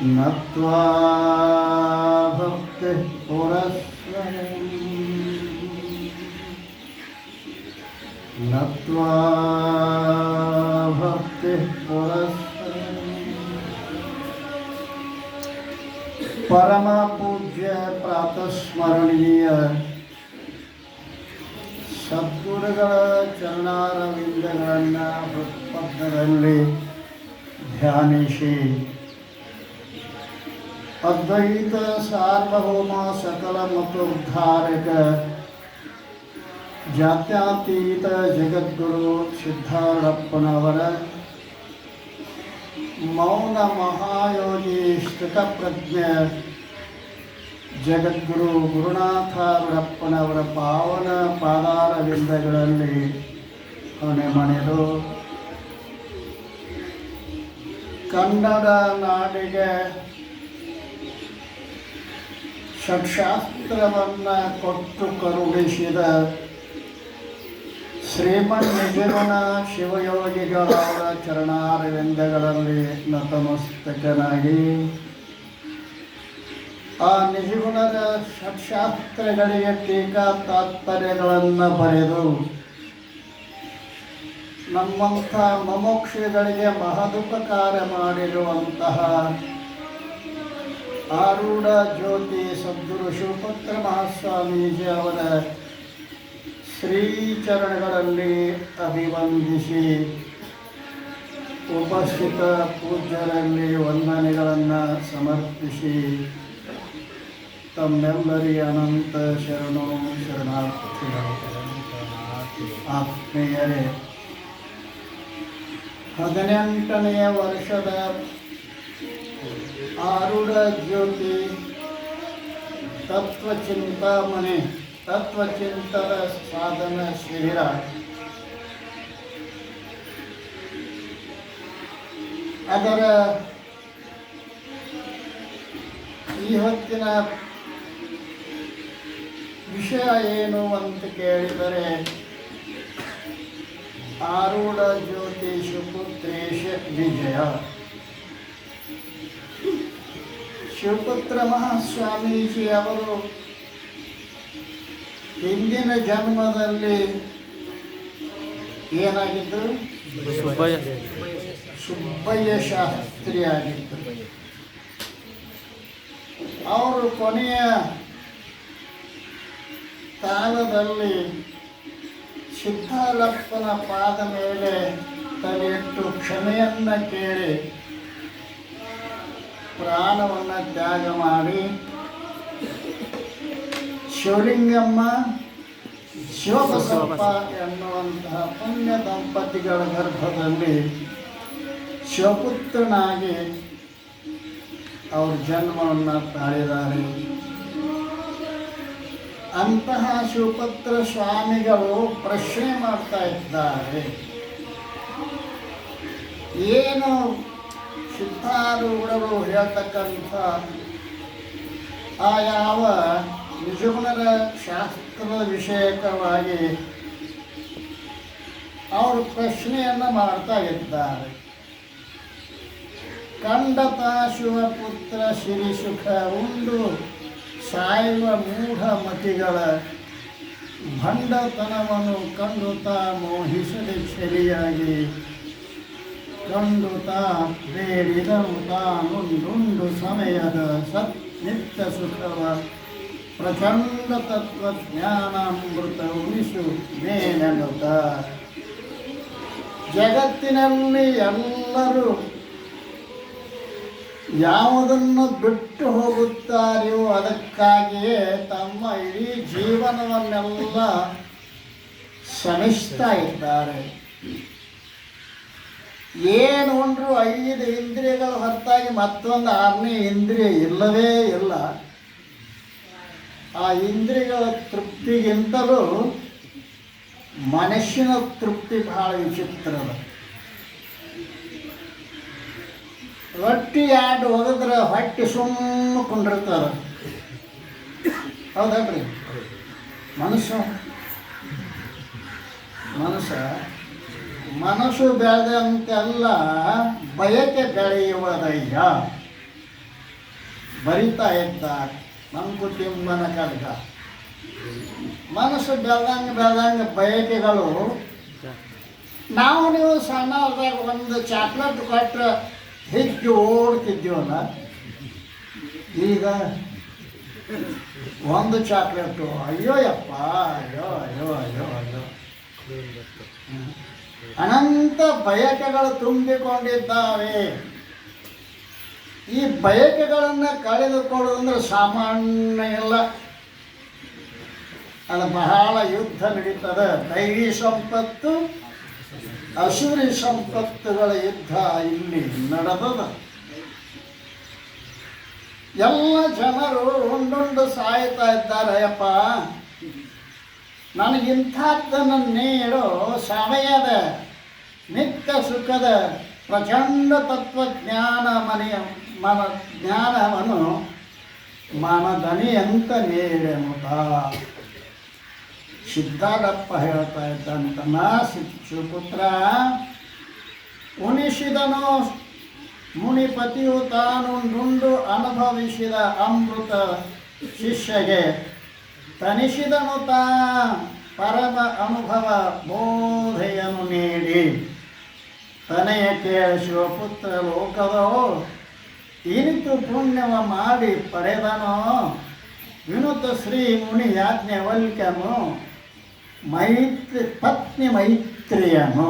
ನತ್ವಾ ಭಕ್ತಿ ಪುರಸ್ಸರಂ ನತ್ವಾ ಭಕ್ತಿ ಪುರಸ್ಸರಂ ಪರಮ ಪೂಜ್ಯ ಪ್ರಾತಸ್ಮರಣೀಯ ಸದ್ಗುರುಗಳ ಚರಣಾರವಿಂದಗಳನ್ನು ಹೃತ್ಪದ್ಮದಲ್ಲಿ ಧ್ಯಾನಿಸಿ ಅದ್ವೈತ ಸಾರ್ವಭೌಮ ಸಕಲ ಮತ್ತು ಉದ್ಧಾರಕ ಜಾತ್ಯತೀತ ಜಗದ್ಗುರು ಸಿದ್ಧಾರೂಢಪ್ಪನವರ ಮೌನ ಮಹಾಯೋಗಿ ಸ್ಥಿತಪ್ರಜ್ಞ ಜಗದ್ಗುರು ಗುರುನಾಥರೂಢಪ್ಪನವರ ಪಾವನ ಪಾದಾರವಿಂದಗಳಲ್ಲಿ ಹೊಣೆ ಮಣೆದು ಕನ್ನಡ ನಾಡಿಗೆ ಷಟ್ಶಾಸ್ತ್ರವನ್ನು ಕೊಟ್ಟು ಕರುಣಿಸಿದ ಶ್ರೀಮನ್ ನಿಜಗುಣ ಶಿವಯೋಗಿಗಳವರ ಚರಣಾರವಿಂದಗಳಲ್ಲಿ ನತಮಸ್ತಕನಾಗಿ ಆ ನಿಜಗುಣದ ಷಟ್ಶಾಸ್ತ್ರಗಳಿಗೆ ಟೀಕಾ ತಾತ್ಪರ್ಯಗಳನ್ನು ಬರೆದು ನಮ್ಮಂಥ ಮುಮುಕ್ಷುಗಳಿಗೆ ಮಹದುಪಕಾರ ಮಾಡಿರುವಂತಹ ಆರೂಢ ಜ್ಯೋತಿ ಸದ್ಗುರು ಶಿವಪುತ್ರ ಮಹಾಸ್ವಾಮೀಜಿ ಅವರ ಶ್ರೀಚರಣಗಳಲ್ಲಿ ಅಭಿವಂದಿಸಿ ಉಪಸ್ಥಿತ ಪೂಜ್ಯರಲ್ಲಿ ವಂದನೆಗಳನ್ನು ಸಮರ್ಪಿಸಿ ತಮ್ಮೆಲ್ಲರಿಗೆ ಅನಂತ ಶರಣು ಶರಣಾರ್ಥಿಗಳು. ಆತ್ಮೀಯರೇ, 18ನೇ ವರ್ಷದ ಆರೂಢ ಜ್ಯೋತಿ ತತ್ವಚಿಂತಾಮಣಿ ತತ್ವಚಿಂತನ ಸಾಧನ ಶಿಬಿರ ಅದರ ಈ ಹೊತ್ತಿನ ವಿಷಯ ಏನು ಅಂತ ಕೇಳಿದರೆ ಆರೂಢ ಜ್ಯೋತಿ ಶಿವಪುತ್ರೇಶ ವಿಜಯ. ಶಿವಪುತ್ರ ಮಹಾಸ್ವಾಮೀಜಿ ಅವರು ಹಿಂದಿನ ಜನ್ಮದಲ್ಲಿ ಏನಾಗಿದ್ದರು? ಸುಬ್ಬಯ್ಯ ಶಾಸ್ತ್ರಿ ಆಗಿದ್ದರು. ಅವರು ಕೊನೆಯ ಕಾಲದಲ್ಲಿ ಸಿದ್ಧಾರೂಢಪ್ಪನ ಪಾದ ಮೇಲೆ ತಲೆಯಿಟ್ಟು ಕ್ಷಮೆಯನ್ನು ಕೇಳಿ ಪ್ರಾಣವನ್ನು ತ್ಯಾಗ ಮಾಡಿ ಶಿವಲಿಂಗಮ್ಮ ಶಿವಬಸಪ್ಪ ಎನ್ನುವಂತಹ ಪುಣ್ಯ ದಂಪತಿಗಳ ಗರ್ಭದಲ್ಲಿ ಶಿವಪುತ್ರನಾಗಿ ಅವ್ರ ಜನ್ಮವನ್ನು ತಾಳಿದ್ದಾರೆ. ಅಂತಹ ಶಿವಪುತ್ರ ಸ್ವಾಮಿಗಳು ಪ್ರಶ್ನೆ ಮಾಡ್ತಾ ಇದ್ದಾರೆ, ಏನು ಸಿದ್ಧಾರೂಢರು ಹೇಳ್ತಕ್ಕಂಥ ಆ ಯಾವ ನಿಜಗುಣದ ಶಾಸ್ತ್ರದ ವಿಷಯಕವಾಗಿ ಅವರು ಪ್ರಶ್ನೆಯನ್ನು ಮಾಡ್ತಾ ಇದ್ದಾರೆ. ಕಂಡತ ಶಿವಪುತ್ರ ಸಿರಿಸುಖ ಉಂಡು ಸಾಯುವ ಮೂಢ ಮತಿಗಳ ಭಂಡತನವನ್ನು ಕಂಡುತ್ತಾ ಮೋಹಿಸದೆ ಚಳಿಯಾಗಿ ಕಂಡುತ್ತಾ ಬೇಡಿದನು ತಾನುಂಡುಂಡು ಸಮಯದ ಸತ್ ನಿತ್ಯ ಸುಖವ ಪ್ರಚಂಡ ತತ್ವಜ್ಞಾನಾಮೃತ ಉಳಿಸು ಮೇನೆನ್ನುತ್ತ ಜಗತ್ತಿನಲ್ಲಿ ಎಲ್ಲರೂ ಯಾವುದನ್ನು ಬಿಟ್ಟು ಹೋಗುತ್ತಾರೆಯೋ ಅದಕ್ಕಾಗಿಯೇ ತಮ್ಮ ಇಡೀ ಜೀವನವನ್ನೆಲ್ಲ ಶ್ರಮಿಸ್ತಾ ಇದ್ದಾರೆ. ಏನು ಉಂಡ್ರು 5 ಇಂದ್ರಿಯಗಳು ಹೊರತಾಗಿ ಮತ್ತೊಂದು 6ನೇ ಇಂದ್ರಿಯ ಇಲ್ಲವೇ ಇಲ್ಲ. ಆ ಇಂದ್ರಿಯಗಳ ತೃಪ್ತಿಗಿಂತಲೂ ಮನಸ್ಸಿನ ತೃಪ್ತಿ ಬಹಳ ವಿಚಿತ್ರದ. ರೊಟ್ಟಿ ಆಡು ಹೋಗಿದ್ರೆ ಹೊಟ್ಟೆ ಸುಮ್ಮ ಕುಂಡಿರ್ತಾರೆ, ಹೌದಲ್ರಿ? ಮನುಷ್ಯ ಮನಸ್ಸು ಬೆಳೆದಂತೆಲ್ಲ ಬಯಕೆ ಬೆಳೆಯುವುದಯ್ಯ. ಬರಿತಾ ಇದ್ದ ಮಂಕುತಿಮ್ಮನ ಖಡ್ಗ. ಮನಸ್ಸು ಬೆಳ್ದಂಗೆ ಬಯಕೆಗಳು. ನೀವು ಸಣ್ಣದಾಗ ಒಂದು ಚಾಕ್ಲೇಟ್ ಕೊಟ್ಟರೆ ಹಿಗ್ಗಿ ಓಡ್ತಿದ್ದೀವಲ್ಲ, ಈಗ ಒಂದು ಚಾಕ್ಲೇಟು ಅಯ್ಯೋ ಯಪ್ಪ, ಅಯ್ಯೋ ಅಯ್ಯೋ ಅಯ್ಯೋ ಅಯ್ಯೋ. ಅನಂತ ಬಯಕೆಗಳು ತುಂಬಿಕೊಂಡಿದ್ದಾವೆ. ಈ ಬಯಕೆಗಳನ್ನು ಕಳೆದುಕೊಳ್ಳುವುದಂದ್ರೆ ಸಾಮಾನ್ಯ ಇಲ್ಲ. ಅದು ಬಹಳ ಯುದ್ಧ ನಡೀತದೆ. ದೈವಿ ಸಂಪತ್ತು, ಅಸುರಿ ಸಂಪತ್ತುಗಳ ಯುದ್ಧ ಇಲ್ಲಿ ನಡೆದದ. ಎಲ್ಲ ಜನರು ಉಂಡುಂಡು ಸಾಯ್ತಾ ಇದ್ದಾರೆ. ಅಪ್ಪ, ನನಗಿಂಥದ್ದನ್ನು ನೀಡು, ಸಮಯದ ನಿತ್ಯ ಸುಖದ ಪ್ರಚಂಡ ತತ್ವಜ್ಞಾನ ಜ್ಞಾನವನ್ನು ಮನದನಿಯಂತ ನೀಡೆನುತ ಸಿದ್ಧಾರಪ್ಪ ಹೇಳ್ತಾ ಇದ್ದಂತನ. ಶಿವಪುತ್ರ, ಉಣಿಸಿದನು ಮುನಿಪತಿಯು ತಾನುಂಡು ಅನುಭವಿಸಿದ ಅಮೃತ ಶಿಷ್ಯಗೆ, ತನಿಸಿದನು ತಾ ಪರಮ ಅನುಭವ ಬೋಧೆಯನ್ನು ನೀಡಿ. ತನೆಯ ಕೇಳ ಶಿವಪುತ್ರ ಲೋಕದೋ ಇನಿತು ಪುಣ್ಯವ ಮಾಡಿ ಪಡೆದನೋ ವಿನುತ ಶ್ರೀ ಮುನಿ ಯಾಜ್ಞವಲ್ಕ್ಯನು ಪತ್ನಿ ಮೈತ್ರಿಯನು.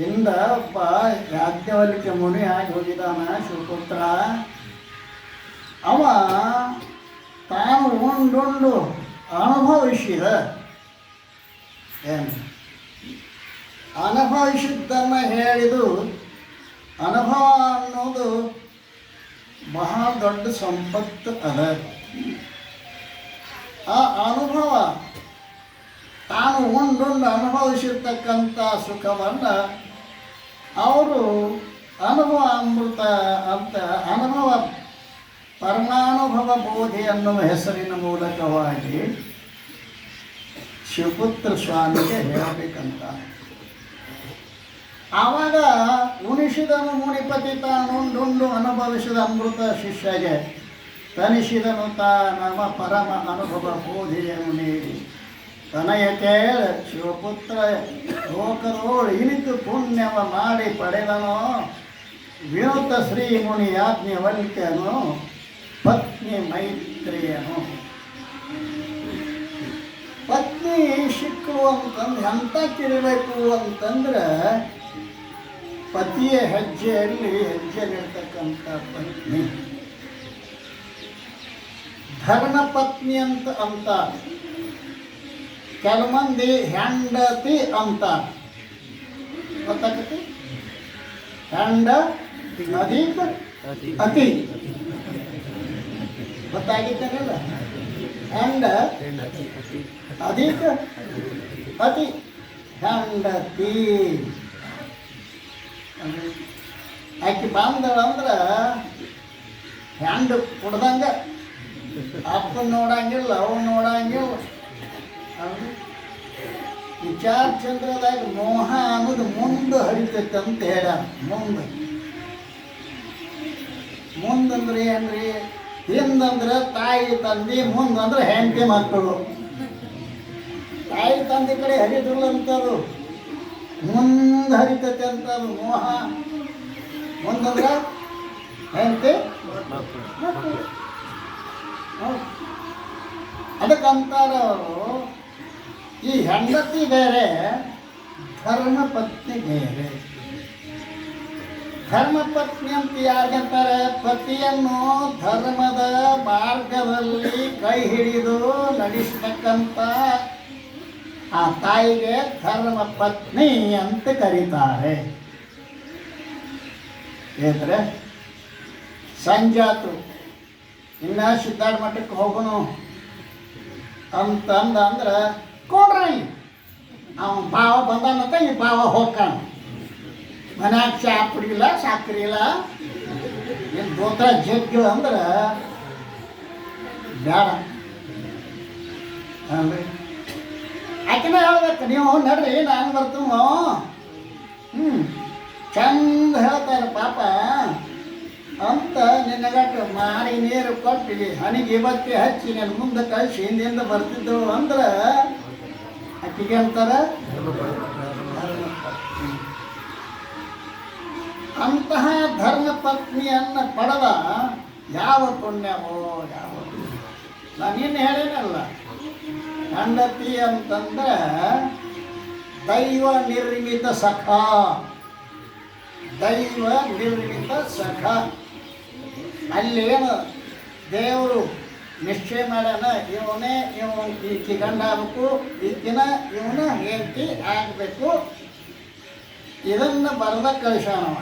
ಇಂದ ಒಬ್ಬ ಯಾಜ್ಞವಲ್ಕ್ಯ ಮುನಿ ಆಗಿ ಹೋಗಿದ್ದಾನ ಶಿವಪುತ್ರ. ಅವ ತಾನು ಉಂಡುಂಡು ಅನುಭವಿಸಿದ ಏನು ಅನುಭವಿಸಿದ್ದನ್ನು ಹೇಳಿದು. ಅನುಭವ ಅನ್ನೋದು ಬಹಳ ದೊಡ್ಡ ಸಂಪತ್ತು ಅದ. ಆ ಅನುಭವ ತಾನು ಉಂಡುಂಡು ಅನುಭವಿಸಿರ್ತಕ್ಕಂಥ ಸುಖವನ್ನು ಅವರು ಅನುಭವ ಅಮೃತ ಅಂತ ಅನುಭವ ಪರಮಾನುಭವ ಬೋಧಿ ಅನ್ನುವ ಹೆಸರಿನ ಮೂಲಕವಾಗಿ ಶಿವಪುತ್ರ ಸ್ವಾಮಿಗೆ ಹೇಳಬೇಕಂತ. ಆವಾಗ ಉಣಿಸಿದನು ಮುನಿಪತಿ ತಾನುಂಡುಂಡು ಅನುಭವಿಸಿದ ಅಮೃತ ಶಿಷ್ಯಗೆ, ತನಿಸಿದನು ತಾ ನಮ್ಮ ಪರಮ ಅನುಭವ ಬೋಧಿಯನ್ನು ನೀಡಿ. ತನಯ ಕೇಳ ಶಿವಪುತ್ರ ಲೋಕದೋಳು ಇನಿತು ಪುಣ್ಯವ ಮಾಡಿ ಪಡೆದನೋ ವಿನುತ ಶ್ರೀ ಮುನಿ ಯಾಜ್ಞವಲ್ಕ್ಯನು ಪತ್ನಿ ಮೈತ್ರಿಯನು. ಪತ್ನಿ ಸಿಕ್ಕರು ಅಂತಂದ್ರೆ ಎಂತ ಕಿರಬೇಕು ಅಂತಂದ್ರೆ ಪತಿಯ ಹೆಜ್ಜೆಯಲ್ಲಿ ಹೆಜ್ಜೆ ನಿಡ್ತಕ್ಕಂಥ ಪತ್ನಿ ಧರ್ಮ ಪತ್ನಿ ಅಂತ ಕೆಲವು ಮಂದಿ ಹೆಂಡತಿ ಅಂತ ಗೊತ್ತಾಗತ್ತೆ. ಹೆಂಡ ಅಧಿಕ ಅತಿ ಗೊತ್ತಾಗಿದ್ದಾನಲ್ಲ. ಹೆಂಡ ಅಧಿಕ ಅತಿ ಹೆಂಡತಿ. ಆಕೆ ಬಂದಳಂದ್ರೆ ಹೆಂಡು ಕುಡ್ದಂಗೆ ಅಪ್ಪನ ನೋಡಂಗಿಲ್ಲ, ಅವನು ನೋಡಂಗಿಲ್ಲ. ವಿಚಾರ ಚಂದ್ರದಾಗ ಮೋಹ ಅನ್ನೋದು ಮುಂದೆ ಹರಿತೈತೆ ಅಂತ ಹೇಳ. ಮುಂದಂದ್ರೆ ಏನ್ರಿ? ಹಿಂದಂದ್ರೆ ತಾಯಿ ತಂದೆ, ಮುಂದಂದ್ರೆ ಹೆಂಡತಿ ಮಕ್ಕಳು. ತಾಯಿ ತಂದೆ ಕಡೆ ಹರಿದಿಲ್ಲ ಅಂತರು, ಮುಂದೆ ಹರಿತೈತೆ ಅಂತರು ಮೋಹ. ಮುಂದಂದ್ರೆ ಹೆಂಡತಿ ಮಕ್ಕಳು. ಅದಕ್ಕಂತಾರ ಅವರು, ಈ ಹೆಂಡತಿ ಬೇರೆ, ಧರ್ಮ ಪತ್ನಿ ಬೇರೆ. ಧರ್ಮಪತ್ನಿ ಅಂತ ಯಾರಿಗಂತಾರೆ? ಪತಿಯನ್ನು ಧರ್ಮದ ಮಾರ್ಗದಲ್ಲಿ ಕೈ ಹಿಡಿದು ನಡೆಸತಕ್ಕಂಥ ಆ ತಾಯಿಗೆ ಧರ್ಮ ಪತ್ನಿ ಅಂತ ಕರೀತಾರೆ. ಏನ್ರೆ ಸಂಜಾತು ಇನ್ನು ಸಿದ್ಧಾರ್ಥ ಮಠಕ್ಕೆ ಹೋಗೋನು ಅಂತಂದ್ರೆ ಕೊಡ್ರಿ, ಅವನ ಭಾವ ಬಂದಾನಂತ ಈ ಭಾವ ಹೋಗ್ತಾನ. ಮನ್ಯಾಗ ಚಾ ಪುಡಿ ಇಲ್ಲ, ಸಕ್ಕರೆ ಇಲ್ಲ, ಏನು ದೋತ್ರ ಜಗ್ಗು ಅಂದ್ರೆ ಬೇಡ ಅಲ್ರಿ. ಆಕೆನ ಹೇಳ್ಬೇಕು, ನೀವು ನಡ್ರಿ ನಾನು ಬರ್ತೀವ. ಚಂದ ಹೇಳ್ತಾರೆ ಪಾಪ ಅಂತ ನಿನ್ನ ಮನೆಗಟ್ಟು ಮಾರಿ ನೀರು ಕೊಟ್ಟು ಹನಿಗೆ ಬತ್ತಿ ಹಚ್ಚಿ ನನ್ನ ಮುಂದೆ ಕಳಿಸಿ ಹಿಂದಿಂದ ಬರ್ತಿದ್ದಳು ಅಂದ್ರೆ ಆಕಿಗೆ ಅಂತಾರ ಅಂತಹ ಧರ್ಮ ಪತ್ನಿಯನ್ನು ಪಡೆದ ಯಾವ ಪುಣ್ಯವೋ ಯಾವ ನಾನೇನು ಹೇಳೇನಲ್ಲ. ಹೆಂಡತಿ ಅಂತಂದ್ರೆ ದೈವ ನಿರ್ಮಿತ ಸಖ, ದೈವ ನಿರ್ಮಿತ ಸಖ. ಅಲ್ಲೇನು ದೇವರು ನಿಶ್ಚಯ ಮಾಡ್ಯಾನ, ಈಕಿ ಗಂಡ ಆಗಬೇಕು, ಈಕಿನ ಇವನ ಹೆಂಡತಿ ಆಗಬೇಕು. ಇದನ್ನು ಬರೆದ ಕಳಿಸ್ಯಾನವ.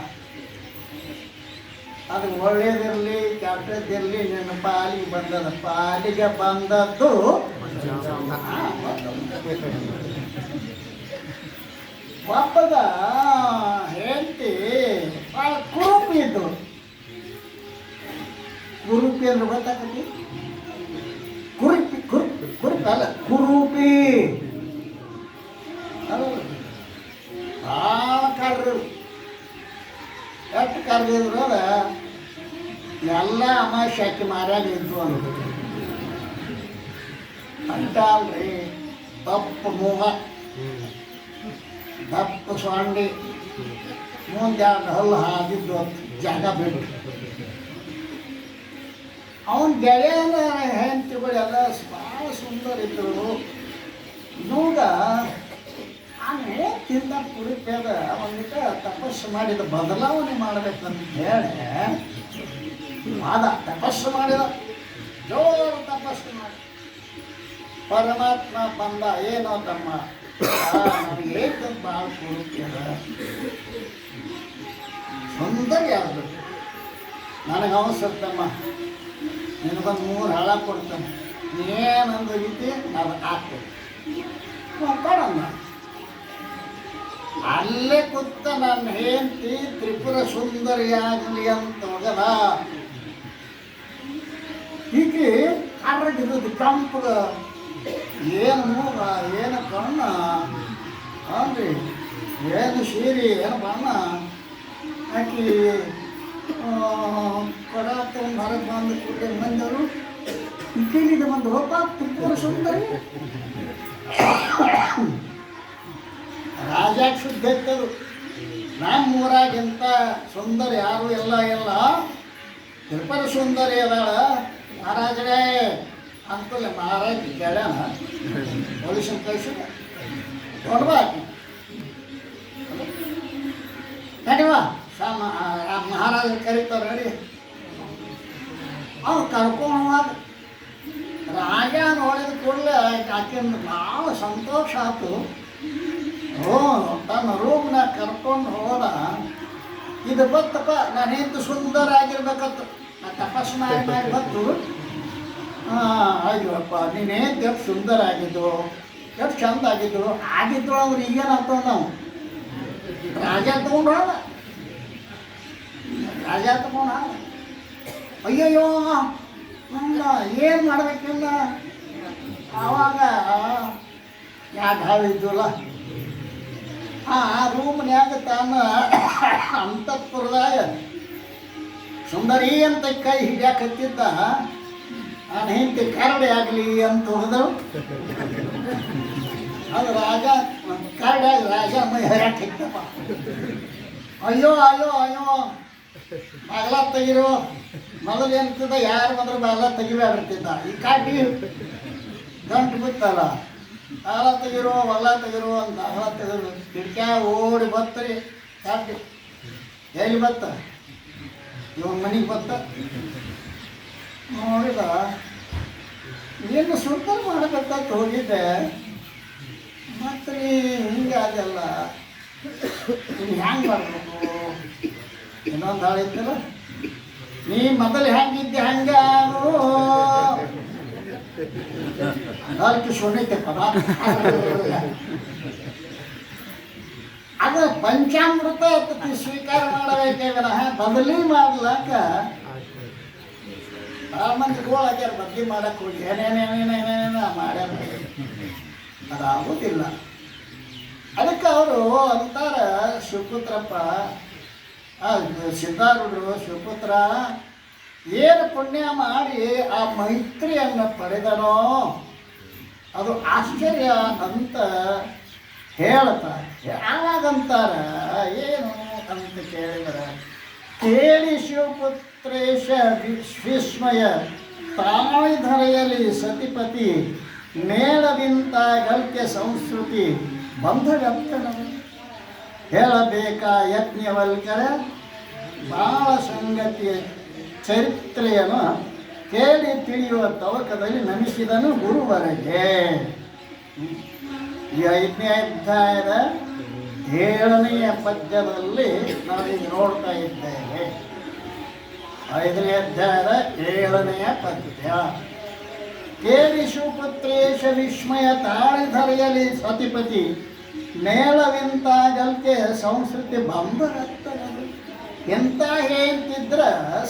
ಅದು ಒಳ್ಳೇದಿರಲಿ ಕೆಟ್ಟದ್ದಿರಲಿ ನಿನ್ನ ಪಾಲಿಗೆ ಬಂದದ. ಪಾಲಿಗೆ ಬಂದದ್ದು ಒಬ್ಬದ ಹೆಂಡತಿ ಭಾಳ ಕುರುಪಿ ಇದ್ದಳು. ಕುರುಪಿ ಅಂದ್ರೆ ಗೊತ್ತಾಗತಿ? ಕುರುಪಿ ಅಲ್ಲ, ಕುರೂಪಿ ಭಾಳ ಕರ್ರು. ಎಷ್ಟು ಕರ್ದಿದ್ರು ಅದ ಎಲ್ಲ ಅಮಾಶೆ ಹಾಕಿ ಮಾರ್ಯಾಗ ಇದ್ದು ಅಂದ್ಬಿಟ್ಟು ಅಂತ ಅಲ್ರಿ. ದಪ್ಪ ಮೂಗ, ದಪ್ಪ ಸೊಂಡಿ, ಮುಂದೆ ಎರಡು ಹಲ್ಲು ಹಾದಿದ್ದು ಜಾಗ ಬಿಟ್ಟು ಅವನ ಗೆಳೆಯನ ಹೆಂಡತಿಗಳೆಲ್ಲ ಭಾಳ ಸುಂದರ ಇದ್ದರು. ನೋಡ ಆಮೇಲೆ ತಿಂದ ಕುರಿಪೇದ ಅವನಿಗೆ ತಪಸ್ಸು ಮಾಡಿದ ಬದಲಾವಣೆ ಮಾಡಬೇಕಂತ ಹೇಳಿ ತಪಸ್ಸು ಮಾಡಿದ, ಜೋರು ತಪಸ್ಸು ಮಾಡಿ. ಪರಮಾತ್ಮ ಬಂದ, ಏನೋ ತಮ್ಮ ನನಗೆ ಏಕ ಭಾಳ ಕುರಿಪೇದ ಸುಂದರ ಯಾವುದು, ನನಗೆ ಅವಸರ ತಮ್ಮ, ನಿನಗೊಂದು 3 ಹಳ ಕೊಡ್ತಾನೆ, ಏನಂದು ರೀತಿ ಅದು ಹಾಕ್ತೇನೆ ಕೊಡಮ್ಮ. ಅಲ್ಲೇ ಕೂತ ನನ್ನ ಹೆಂಡತಿ ತ್ರಿಪುರ ಸುಂದರಿಯಾಗಲಿ ಅಂತ ಹೋಗದ. ಹೀಗೆ ಕರ್ರಗಿರೋದು ಕೆಂಪಗ, ಏನು ಮೂಗ, ಏನು ಕಣ್ಣ ಅನ್ರಿ, ಏನು ಸೀರೆ, ಏನು ಬಣ್ಣ ಆಕಿ ಕೊಡ ತಗೊಂಡು ಹೊರಗೆ ಬಂದು ಕೂಡಲೇ ಬಂದವರು ಇಲ್ಲಿಗೆ ಬಂದು ಹೋಗ ತ್ರಿಪುರ ಸುಂದರಿ. ರಾಜಾಗ ಶುದ್ಧ ಇರ್ತರು. ನಮ್ಮ ಊರಾಗಿಂತ ಸುಂದರ ಯಾರು ಎಲ್ಲ ತ್ರಿಪುರ ಸುಂದರಿ ಅದಾಳ. ಮಹಾರಾಜರೇ ಅಂತಲೇ ಮಹಾರಾಜ ಕೇಳ್ಯಾನ, ಪೊಲೀಸನ್ ಕಳಿಸಿದ ಕೊಡ್ಬಾಕಿ ನಡಿವ ಮಹಾರಾಜರು ಕರೀತಾರೆ ನಡಿ. ಅವ್ರು ಕರ್ಕೊಂಡು ಹೋದ. ರಾಜ ನೋಡಿದ ಕೂಡಲೇ ಆಕೆಯಿಂದ ಭಾಳ ಸಂತೋಷ ಆಯ್ತು. ತನ್ನ ರೂಮ್ನಾಗ ಕರ್ಕೊಂಡು ಹೋದ. ಇದು ಬತ್ತಪ್ಪ, ನಾನು ಹೆಂತ ಸುಂದರ ಆಗಿರ್ಬೇಕತ್ತು. ನಾನು ತಪಸ್ಸು ಮಾಡಿ ಬತ್ತು. ಅಯ್ಯಪ್ಪ ನೀನೇನು ಎಷ್ಟು ಸುಂದರ ಆಗಿದ್ದು, ಎಷ್ಟು ಚಂದ ಆಗಿದ್ದು ಅವ್ರು ಈಗೇನು ಆಗ್ತವ. ನಾವು ರಾಜ ತಗೊಂಡು ಹೋದ, ರಾಜ ತಗೊಂಡು ಹೋದ. ಅಯ್ಯಯ್ಯೋ ನಂಗ ಏನು ಮಾಡ್ಬೇಕಿಲ್ಲ. ಆವಾಗ ಯಾಕೆ ಹಾವಿದ್ವಲ್ಲ ಆ ರೂಮ್ನ್ಯಾಗ ತಾನ ಅಂತಃಪುರದಾಗ ಸುಂದರಿ ಅಂತ ಕೈ ಹಿಡಿಯಾಕತ್ತಿದ್ದ. ನಾನು ಹೆಂಡತಿ ಕರಡಿ ಆಗಲಿ ಅಂತ ಹೋದಳು. ಅದು ರಾಜ ಕರಡಿಯಾಗಿ ರಾಜ ಮೈ ಹರಿಯಾಕಿತ್ತಪ್ಪ. ಅಯ್ಯೋ ಅಯ್ಯೋ ಅಯ್ಯೋ ಬಾಗಲ ತೆಗಿರೋ, ಮೊದಲು ಏನ್ತಿದ್ದ ಯಾರು ಬಂದ್ರೆ ಬಾಗಲ ತೆಗಿಬೇಡಿರ್ತಿದ್ದ. ಈ ಕಾಟಿ ಗಂಟು ಬಿತ್ತಲ್ಲ, ಬಾಗಲ ತೆಗಿರೋ ಹೊಲ ತೆಗಿರೋ ಅಂತ ಬಾಗಲ ತೆಗಿರು. ಕಿಡ್ಕ್ಯಾ ಓಡಿ ಬತ್ತರಿ ಕಾಟಿ ಎಲ್ಲಿ ಬತ್ತ, ಇವನ ಮನೆಗೆ ಬತ್ತ. ನೋಡಿದ ಏನು ಸುಂದರ ಮಾಡಬೇಕಂತ ಹೋಗಿದ್ದೆ, ಮತ್ತು ಹಿಂಗೆ ಅದೆಲ್ಲ ನೀನು ಹ್ಯಾಂಗೆ ಮಾಡಬೇಕು. ಇನ್ನೊಂದು ಹಾಳಿತ್ತಲ್ಲ, ನೀ ಮೊದಲು ಹೆಂಗಿದ್ದೆ ಹಂಗ ಅದಕ್ಕೆ ಸುಣಿತಪ್ಪ. ಅದು ಪಂಚಾಮೃತ ಸ್ವೀಕಾರ ಮಾಡಬೇಕೇ ವಿನಃ ಬದಲಿ ಮಾಡ್ಲಾಕ ಭಾಳ ಮಂದಿ ಗೋಳಾಗ್ಯಾರ. ಬದಲಿ ಮಾಡಕ್ಕೆ ಹೋಗಿ ಏನೇನೇನೇನೇನೇನ ಮಾಡ್ಯಾರ, ಅದಾಗೋದಿಲ್ಲ. ಅದಕ್ಕೆ ಅವರು ಅಂತಾರ ಶಿವಪುತ್ರಪ್ಪ, ಸಿದ್ಧಾರೂಢರು, ಶಿವಪುತ್ರ ಏನು ಪುಣ್ಯ ಮಾಡಿ ಆ ಮೈತ್ರಿಯನ್ನು ಪಡೆದನೋ ಅದು ಆಶ್ಚರ್ಯ ಅಂತ ಹೇಳ್ತಾರೆ. ಯಾವಾಗಂತಾರ ಏನು ಅಂತ ಕೇಳಿದರೆ, ಕೇಳಿ ಶಿವಪುತ್ರೇಶ ವಿಸ್ಮಯ ತಾಳಿಧರೆಯಲಿ ಸತಿಪತಿ ಮೇಳವಿಂತಾಗಲ್ಕೆ ಸಂಸ್ಕೃತಿ ಬಂಧಗತ್ತನ ಹೇಳಬೇಕಾ ಯಜ್ಞವಲ್ಕರ ಬಾಳ ಸಂಗತಿಯ ಚರಿತ್ರೆಯನ್ನು ಕೇಳಿ ತಿಳಿಯುವ ತವಕದಲ್ಲಿ ನಮಿಸಿದನು ಗುರುವರೆಗೆ. ಈ 5ನೇ ಅಧ್ಯಾಯದ 7ನೆಯ ಪದ್ಯದಲ್ಲಿ ನಾವೀಗ ನೋಡ್ತಾ ಇದ್ದೇವೆ. 5ನೇ ಅಧ್ಯಾಯದ 7ನೆಯ ಪದ್ಯ. ಕೇಳಿ ಶಿವಪುತ್ರೇಶ ವಿಸ್ಮಯ ತಾಳಿಧರೆಯಲಿ ಸತಿಪತಿ ಮೇಳವಿಂತಾಗಲ್ಕೆ ಸಂಸ್ಕೃತಿ ಬಂಧನತ್ತನದು. ಎಂತ ಹೇಳ್ತಿದ್ರ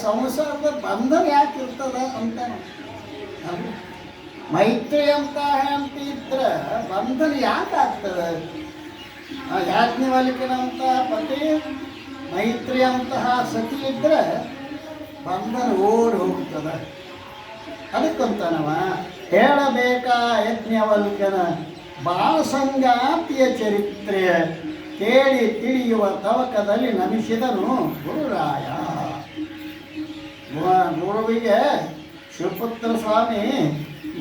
ಸಂಸಾರದ ಬಂಧನ ಯಾಕೆ ಇರ್ತದ ಅಂತ. ಮೈತ್ರಿ ಅಂತ ಹೇಳ್ತಿದ್ರ ಬಂಧನ ಯಾಕೆ ಆಗ್ತದೆ? ಯಾಜ್ಞವಲ್ಕ್ಯನಂತ ಪತಿ ಮೈತ್ರಿ ಅಂತಹ ಸತಿ ಇದ್ರೆ ಬಂಧನ ಓಡಿ ಹೋಗ್ತದೆ. ಅದಕ್ಕಂತನವ ಹೇಳಬೇಕಾ ಯಜ್ಞವಲ್ಕ್ಯನ ಬಾಳಸಂಗಾತಿಯ ಚರಿತ್ರೆಯ ಕೇಳಿ ತಿಳಿಯುವ ತವಕದಲ್ಲಿ ನಮಿಸಿದನು ಗುರುರಾಯ. ಗುರುವಿಗೆ ಶಿವಪುತ್ರ ಸ್ವಾಮಿ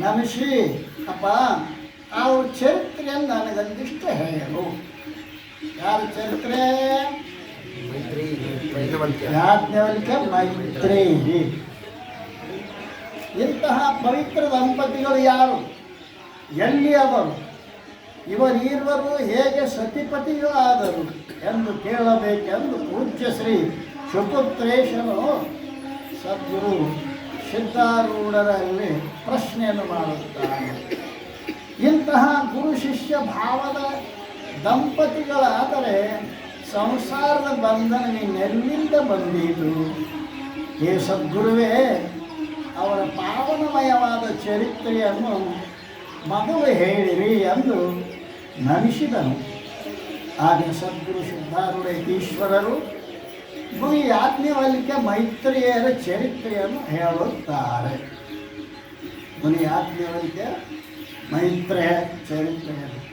ನಮಿಸಿ, ಅಪ್ಪ ಅವ್ರ ಚರಿತ್ರೆಯನ್ನು ನನಗೊಂದಿಷ್ಟು ಹೇಳು. ಯಾರ ಚರಿತ್ರೆ? ಯಾಜ್ಞವಲ್ಕ್ಯ ಮೈತ್ರಿ. ಇಂತಹ ಪವಿತ್ರ ದಂಪತಿಗಳು ಯಾರು, ಎಲ್ಲಿ ಅವರು, ಇವರಿರುವರು ಹೇಗೆ ಸತಿಪತಿಗಳಾದರು ಎಂದು ಕೇಳಬೇಕೆಂದು ಪೂಜ್ಯ ಶ್ರೀ ಶಿವಪುತ್ರೇಶನು ಸದ್ಗುರು ಸಿದ್ಧಾರೂಢರಲ್ಲಿ ಪ್ರಶ್ನೆಯನ್ನು ಮಾಡುತ್ತಾರೆ. ಇಂತಹ ಗುರು ಶಿಷ್ಯ ಭಾವದ ದಂಪತಿಗಳಾದರೆ ಸಂಸಾರದ ಬಂಧನ ನಿನ್ನೆಲ್ಲಿಂದ ಬಂದೀತು? ಹೇ ಸದ್ಗುರುವೇ, ಅವರ ಪಾವನಮಯವಾದ ಚರಿತ್ರೆಯನ್ನು ಮೊದಲು ಹೇಳಿರಿ ಎಂದು ನಮಿಸಿದನು. ಆಗ ಸದ್ಗುರು ಸಿದ್ಧಾರೂಢ ಈಶ್ವರರು ಗುರು ಯಾಜ್ಞವಲ್ಕ್ಯ ಮೈತ್ರಿಯರ ಚರಿತ್ರೆಯನ್ನು ಹೇಳುತ್ತಾರೆ. ಗುರು ಯಾಜ್ಞವಲ್ಕ್ಯ ಮೈತ್ರಿಯ ಚರಿತ್ರೆಯನ್ನು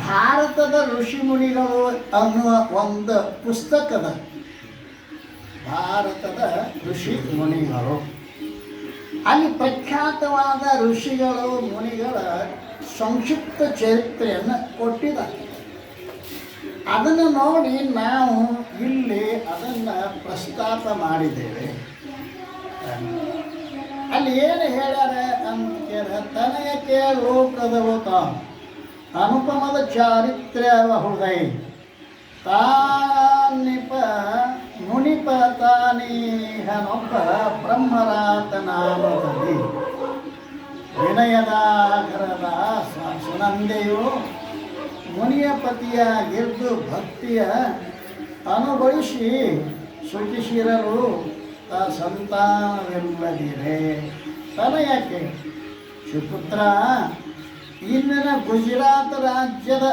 ಭಾರತದ ಋಷಿಮುನಿಗಳು ಅನ್ನುವ ಒಂದು ಪುಸ್ತಕದ ಭಾರತದ ಋಷಿ ಮುನಿಗಳು, ಅಲ್ಲಿ ಪ್ರಖ್ಯಾತವಾದ ಋಷಿಗಳು ಮುನಿಗಳ ಸಂಕ್ಷಿಪ್ತ ಚರಿತ್ರೆಯನ್ನು ಕೊಟ್ಟಿದ್ದಾರೆ. ಅದನ್ನು ನೋಡಿ ನಾವು ಇಲ್ಲಿ ಅದನ್ನು ಪ್ರಸ್ತಾಪ ಮಾಡಿದ್ದೇವೆ. ಅಲ್ಲಿ ಏನು ಹೇಳ್ಯಾರ ಅಂತ ಕೇಳ, ತನಯಕ್ಕೆ ಲೋಕದವು ಅನುಪಮದ ಚಾರಿತ್ರ್ಯ ಹೃದಯ ತಾನಿಪ ಮುನಿಪ ತಾನೀಹನೊಬ್ಬ ಬ್ರಹ್ಮರಾತ ನಾಮದಲ್ಲಿ ವಿನಯದಾಗರದ ಸುನಂದೆಯು ಮುನಿಯ ಪತಿಯಾಗಿದ್ದು ಭಕ್ತಿಯ ಅನುಭವಿಸಿ ಸುಖಿಸಿರಲು ಸಂತಾನವಿಲ್ಲದಿರೆ. ತನಯಕ್ಕೆ ಶಿವಪುತ್ರ, ಇಂದಿನ ಗುಜರಾತ್ ರಾಜ್ಯದ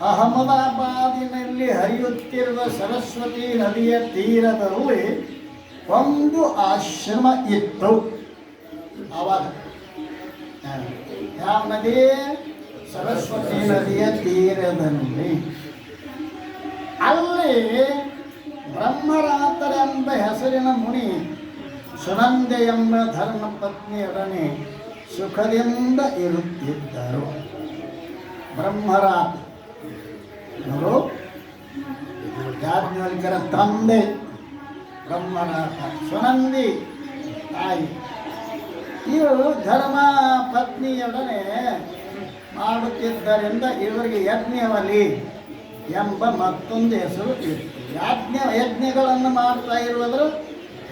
ಅಹಮದಾಬಾದಿನಲ್ಲಿ ಹರಿಯುತ್ತಿರುವ ಸರಸ್ವತಿ ನದಿಯ ತೀರದಲ್ಲಿ ಒಂದು ಆಶ್ರಮ ಇತ್ತು. ಆವಾಗ ಯಾವ ನದಿ? ಸರಸ್ವತಿ ನದಿಯ ತೀರದಲ್ಲಿ. ಅಲ್ಲಿ ಬ್ರಹ್ಮರಾತರೆಂಬ ಹೆಸರಿನ ಮುನಿ ಸುನಂದೆ ಎಂಬ ಧರ್ಮಪತ್ನಿಯೊಡನೆ ಸುಖದಿಂದ ಇರುತ್ತಿದ್ದರು. ಬ್ರಹ್ಮರಾತ ಯಾಜ್ಞವಲ್ಕ್ಯರ ತಂದೆ ಬ್ರಹ್ಮರಾತ, ಸುನಂದಿ ತಾಯಿ. ಇವರು ಧರ್ಮ ಪತ್ನಿಯೊಡನೆ ಮಾಡುತ್ತಿದ್ದರಿಂದ ಇವರಿಗೆ ಯಜ್ಞವಲಿ ಎಂಬ ಮತ್ತೊಂದು ಹೆಸರು ಇತ್ತು. ಯಜ್ಞಗಳನ್ನು ಮಾಡ್ತಾ ಇರುವುದರ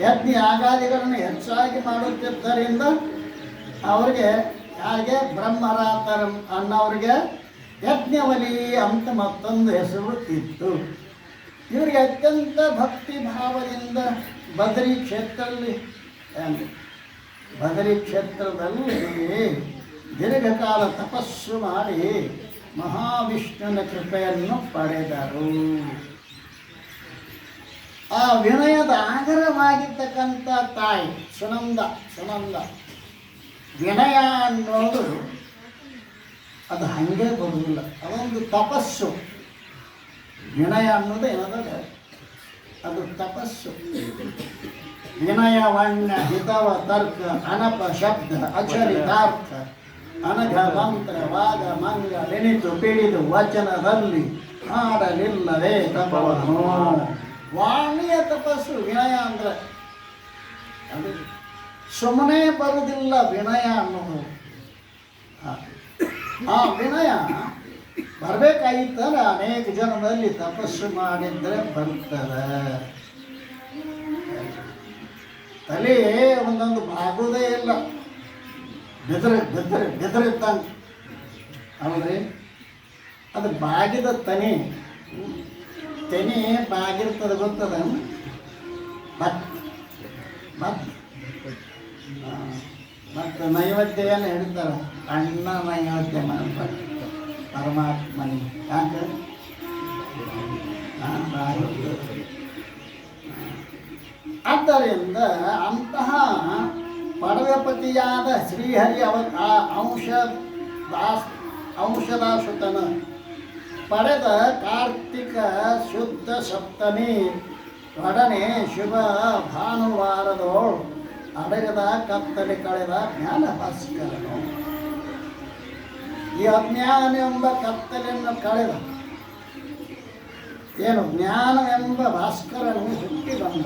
ಯಜ್ಞ ಯಾಗಾದಿಗಳನ್ನು ಹೆಚ್ಚಾಗಿ ಮಾಡುತ್ತಿದ್ದರಿಂದ ಅವರಿಗೆ ಹಾಗೆ ಬ್ರಹ್ಮರಾತರ ಅನ್ನೋರಿಗೆ ಯಜ್ಞವಲಿ ಅಂತ ಮತ್ತೊಂದು ಹೆಸರು ಇತ್ತು. ಇವರಿಗೆ ಅತ್ಯಂತ ಭಕ್ತಿ ಭಾವದಿಂದ ಬದರಿ ಕ್ಷೇತ್ರದಲ್ಲಿ ದೀರ್ಘಕಾಲ ತಪಸ್ಸು ಮಾಡಿ ಮಹಾವಿಷ್ಣುವಿನ ಕೃಪೆಯನ್ನು ಪಡೆದರು. ಆ ವಿನಯದ ಆಗರವಾಗಿರ್ತಕ್ಕಂಥ ತಾಯಿ ಸುನಂದ ವಿನಯ ಅನ್ನೋದು ಅದು ಹಾಗೆ ಬರುವುದಿಲ್ಲ, ಅದೊಂದು ತಪಸ್ಸು. ವಿನಯ ಅನ್ನೋದು ಏನದ ಅದು ತಪಸ್ಸು. ವಿನಯ ವಣ್ಯ ಹಿತವ ತರ್ಕ ಅನಪ ಶಬ್ದ ಅಚರಿತಾರ್ಥ ಅನಘ ಮಂತ್ರ ವಾದ ಮಂಗ ನೆನಿತು ಪಿಡಿದು ವಚನದಲ್ಲಿ ಆಡಲಿಲ್ಲವೇ ತಪವನು. ವಾಣಿಯ ತಪಸ್ಸು ವಿನಯ ಅಂದ್ರೆ ಅದು ಸುಮ್ಮನೆ ಬರುವುದಿಲ್ಲ. ವಿನಯ ಅನ್ನೋದು ಆ ವಿನಯ ಬರಬೇಕಾಗಿತ್ತಂದ್ರೆ ಅನೇಕ ಜನ್ಮದಲ್ಲಿ ತಪಸ್ಸು ಮಾಡಿದ್ರೆ ಬರ್ತದೆ. ತಲೆ ಒಂದೊಂದು ಬಾಗುವುದೇ ಇಲ್ಲ, ಬೆದರಿದ್ದಂಗೆ ಹೌದ್ರಿ. ಅದು ಬಾಗಿದ ತೆನೆ ಬಾಗಿರ್ತದೆ ಗೊತ್ತದ. ಮತ್ತು ನೈವೇದ್ಯವನ್ನು ಹೇಳ್ತಾರೆ, ಅಣ್ಣ ನೈವೇದ್ಯ ಮಾಡ್ತಾರೆ ಪರಮಾತ್ಮನಿಗೆ. ಯಾಕೆ ಆದ್ದರಿಂದ ಅಂತಹ ಪರಮಪತಿಯಾದ ಶ್ರೀಹರಿ ಅಂಶದಾಸುತನ ಪಡೆದ ಕಾರ್ತಿಕ ಶುದ್ಧ ಸಪ್ತಮಿ ಒಡನೆ ಶುಭ ಭಾನುವಾರದೋಳು ಅಡಗದ ಕತ್ತಲೆ ಕಳೆದ ಜ್ಞಾನ ಭಾಸ್ಕರನು. ಈ ಅಜ್ಞಾನವೆಂಬ ಕತ್ತಲೆಯನ್ನು ಕಳೆದ ಏನು ಜ್ಞಾನವೆಂಬ ಭಾಸ್ಕರನು ಹುಟ್ಟಿ ಬಂದ.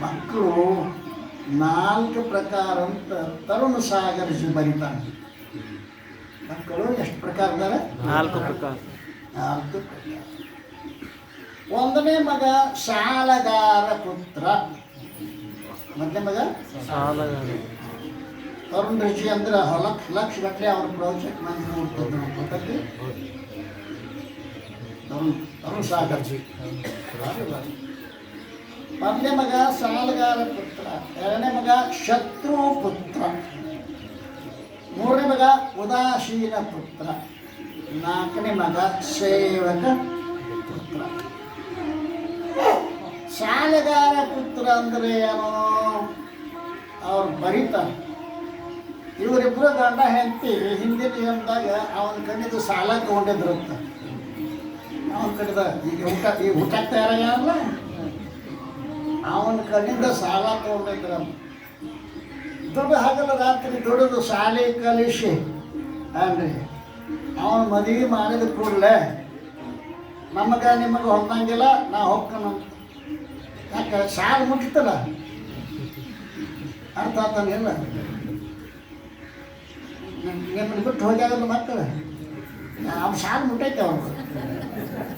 ಮಕ್ಕಳು 4 ಪ್ರಕಾರ ಅಂತ ತರುಣ ಸಾಗರಿಸಿ ಬರೀತಾನೆ. ಮಕ್ಕಳು ಎಷ್ಟು ಪ್ರಕಾರ ಇದ್ದಾರೆ? 4 ಪ್ರಕಾರ. 4 ಪ್ರಕಾರ. 1ನೇ ಮಗ ಸಾಲಗಾರ ಪುತ್ರ, ಮೊದಲನೇ ಮಗ ಸಾಲಗಾರ. ತರುಣ್ ಋಷಿ ಅಂದ್ರೆ ಲಕ್ಷ ಗಟ್ಟಲೆ ಅವ್ರ ಪ್ರಾಜೆಕ್ಟ್ ಮಂದಿ ನೋಡ್ತಿದ್ರು. ಗೊತ್ತಾಗ್ತಿ ತರುಣ್ ಸಾಗರ್ಜಿ. ಮೊದಲನೇ ಮಗ ಸಾಲಗಾರ ಪುತ್ರ, 2ನೇ ಮಗ ಶತ್ರು ಪುತ್ರ, 3ನೇ ಮಗ ಉದಾಸೀನ ಪುತ್ರ, 4ನೇ ಮಗ ಸೇವಕ ಪುತ್ರ. ಸಾಲಗಾರ ಪುತ್ರ ಅಂದರೆ ಏನೋ ಅವ್ರು ಬರೀತಾರೆ. ಇವರಿಬ್ಬರು ಗಂಡ ಹೆಂಡತಿ ಹಿಂದಿನ ಜನ್ಮದಾಗ ಅವನ ಕಣ್ಣಿದ್ದು ಸಾಲ ತಗೊಂಡಿದ್ರಂತ. ಅವನ ಕಡೆದ ಈಗ ಊಟ ತಯಾರಾಗಲ್ಲ, ಅವನ ಕಣ್ಣಿಂದ ಸಾಲ ತಗೊಂಡಿದ್ರಂತ. ದುಡ್ಡು ಹಾಗಲ್ಲ, ರಾತ್ರಿ ದುಡಿದು ಶಾಲೆ ಕಲಿಸಿ ಅಲ್ರಿ ಅವನ ಮದುವೆ ಮಾಡಿದ ಕೂಡಲೇ ನಮಗೆ ನಿಮಗೆ ಹೊಂದಂಗಿಲ್ಲ, ನಾ ಹೋಗ್ತಾನಂತ. ಯಾಕೆ ಸಾಲ ಮುಗಿತಲ್ಲ, ಅರ್ಥ ಆತಾನಿಲ್ಲ. ನಿಮ್ಮನ್ನು ಬಿಟ್ಟು ಹೋಗ್ಯಾಗಲ್ಲ ಮಕ್ಕಳು, ಅವ್ನು ಸಾಲ ಮುಟ್ಟೈತೆ ಅವ್ರು.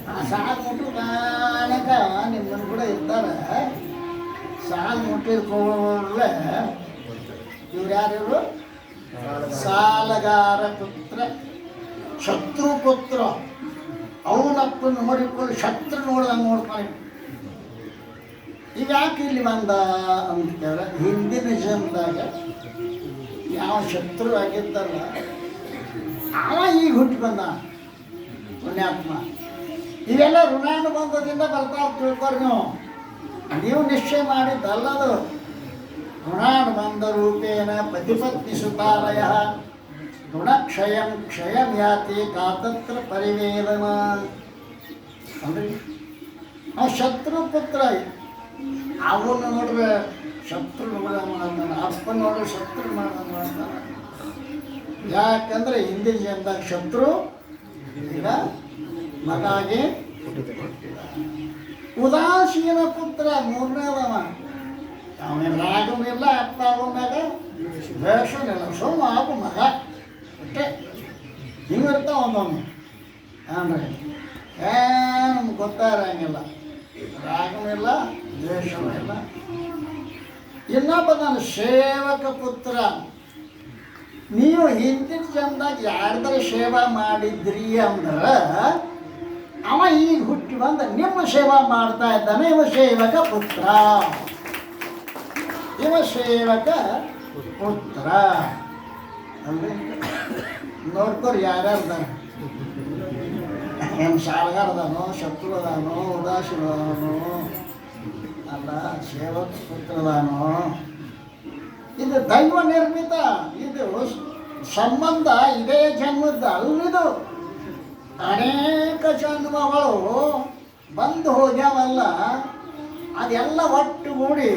ಆ ಸಾಲ ಮುಟ್ಟು ಕಾಲಕ ನಿಮ್ಮನ್ನು ಕೂಡ ಇದ್ದಾರೆ. ಸಾಲ ಮುಟ್ಟಿದ ಕೂಡಲೇ ಇವ್ರು ಯಾರು? ಸಾಲಗಾರ ಪುತ್ರ, ಶತ್ರು ಪುತ್ರ. ಅವನಪ್ಪ ನೋಡಿಕೊಂಡು ಶತ್ರು ನೋಡ್ದಂಗೆ ನೋಡ್ತಾನೆ. ಈಗ ಯಾಕೆ ಇಲ್ಲಿ ಬಂದ ಅಂತ ಕೇಳಿದ್ರೆ, ಹಿಂದಿನ ಜನ್ಮದಾಗ ಯಾವ ಶತ್ರು ಆಗಿದ್ದಲ್ಲ ಅವ ಈಗ ಹುಟ್ಟಿ ಬಂದ ಪುಣ್ಯಾತ್ಮ. ಇವೆಲ್ಲ ಋಣಾನುಬಂಧದಿಂದ ಬರ್ತಾ ತಿಳ್ಕೊರಿ. ನೀವು ನಿಶ್ಚಯ ಮಾಡಿದ್ದಲ್ಲದು. ಋಣಾನುಬಂಧ ರೂಪೇಣ ಪತಿಪತ್ನಿ ಸುತಾಲಯ ಋಣಕ್ಷಯಂ ಕ್ಷಯಂ ಯಾತಿ ಕಾತತ್ರ ಪರಿವೇದನ. ಅಂದ್ರೆ ಆ ಶತ್ರು ಪುತ್ರ ಅವನು ನೋಡ್ರೆ ಶತ್ರು ಮಾಡ್ತಾನೆ, ಅಪ್ಪ ನೋಡ್ರೆ ಶತ್ರು ಮಾಡ್ತಾನೆ. ಯಾಕಂದ್ರೆ ಹಿಂದಿನ ಜನ್ಮದಾಗ ಶತ್ರು ಈಗ ಮಗಾಗಿ. ಉದಾಸೀನ ಪುತ್ರ 3ನೇದವ. ಅವನ ರಾಗನೂ ಇಲ್ಲ, ಅಪ್ಪ ಅವನಾಗ ದ್ವೇಷನೂ ಇಲ್ಲ, ಸೋಮ ಆಗು ಮಗ ಅಷ್ಟೇ. ಹಿಂಗಿರ್ತಾವ ಒಂದೊಂದು ಅಂದರೆ ಏನು ಗೊತ್ತಾರಂಗಿಲ್ಲ, ರಾಗನೂ ಇಲ್ಲ ದ್ವೇಷನೂ ಇಲ್ಲ. ಇನ್ನೊಬ್ಬ ನಾನು ಸೇವಕ ಪುತ್ರ. ನೀವು ಹಿಂದಿನ ಜನ್ಮದಾಗ ಯಾರ್ದಾರ ಸೇವಾ ಮಾಡಿದ್ರಿ ಅಂದ್ರೆ ಅವ ಈಗ ಹುಟ್ಟಿ ಬಂದ ನಿಮ್ಮ ಸೇವಾ ಮಾಡ್ತಾ ಇದ್ದಾನೆ. ಇವ ಸೇವಕ ಪುತ್ರ, ಇವ ಸೇವಕ ಪುತ್ರ ಅಲ್ರಿ. ನೋಡ್ಕೊರಿ ಯಾರ್ಯಾರ್ದ ಏನು ಸಾಲಗಾರದಾನೋ ಶತ್ರುದಾನೋ ಉದಾಸೀನದಾನೋ ಅಲ್ಲ ಸೇವಕ ಪುತ್ರದಾನೋ ಇದು ದೈವ ನಿರ್ಮಿತ. ಇದು ಸಂಬಂಧ ಇದೇ ಜನ್ಮದ ಅಲ್ಲಿದು. ಅನೇಕ ಜನ್ಮಗಳು ಬಂದು ಹೋಗ್ಯಾವಲ್ಲ, ಅದೆಲ್ಲ ಒಟ್ಟುಗೂಡಿ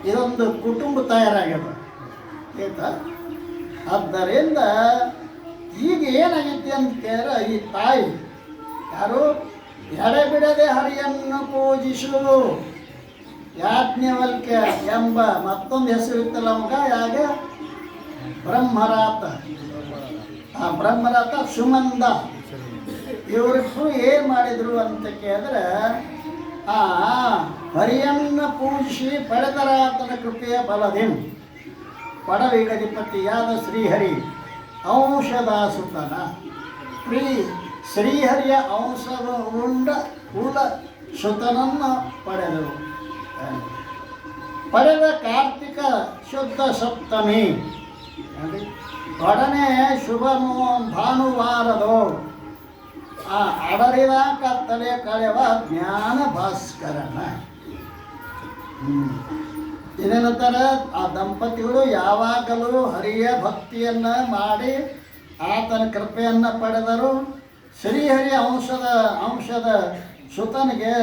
ಇದೊಂದು ಕುಟುಂಬ ತಯಾರಾಗ್ಯದ ಆಯ್ತಾ. ಆದ್ದರಿಂದ ಈಗ ಏನಾಗೈತಿ ಅಂತ ಕೇಳ, ಈ ತಾಯಿ ಯಾರು ಎಡೆಬಿಡದೆ ಹರಿಯನ್ನು ಪೂಜಿಸು ಯಾಜ್ಞವಲ್ಕ್ಯ ಎಂಬ ಮತ್ತೊಂದು ಹೆಸರು ಇತ್ತಲ್ಲ ಅವಾಗ, ಯಾಗ ಬ್ರಹ್ಮರಾತ. ಆ ಬ್ರಹ್ಮರಾತ ಸುಮಂದ ಇವರಿಬ್ಬರು ಏನು ಮಾಡಿದ್ರು ಅಂತ ಕೇಳಿದ್ರೆ, ಆ ಹರಿಯನ್ನು ಪೂಜಿಸಿ ಪಡೆದರಾತನ ಕೃಪೆಯ ಬಲದಿಂದ ಪಡವಿಗಧಿಪತಿಯಾದ ಶ್ರೀಹರಿ ಅಂಶದಾಸುತನ ಶ್ರೀಹರಿಯ ಅಂಶದ ಕುಲ ಸುತನನ್ನು ಪಡೆದರು. ಪಡೆದ ಕಾರ್ತಿಕ ಶುದ್ಧ ಸಪ್ತಮಿ ಒಡನೆ ಶುಭ ಭಾನುವಾರದೋ ಆ ಅಡರಿದ ಕತ್ತಲೆ ಕಳೆವ ಜ್ಞಾನ ಭಾಸ್ಕರನ. ಇದನಂತರ ಆ ದಂಪತಿಗಳು ಯಾವಾಗಲೂ ಹರಿಯ ಭಕ್ತಿಯನ್ನು ಮಾಡಿ ಆತನ ಕೃಪೆಯನ್ನು ಪಡೆದರು. ಶ್ರೀಹರಿಯ ಅಂಶದ ಸುತನಿಗೆ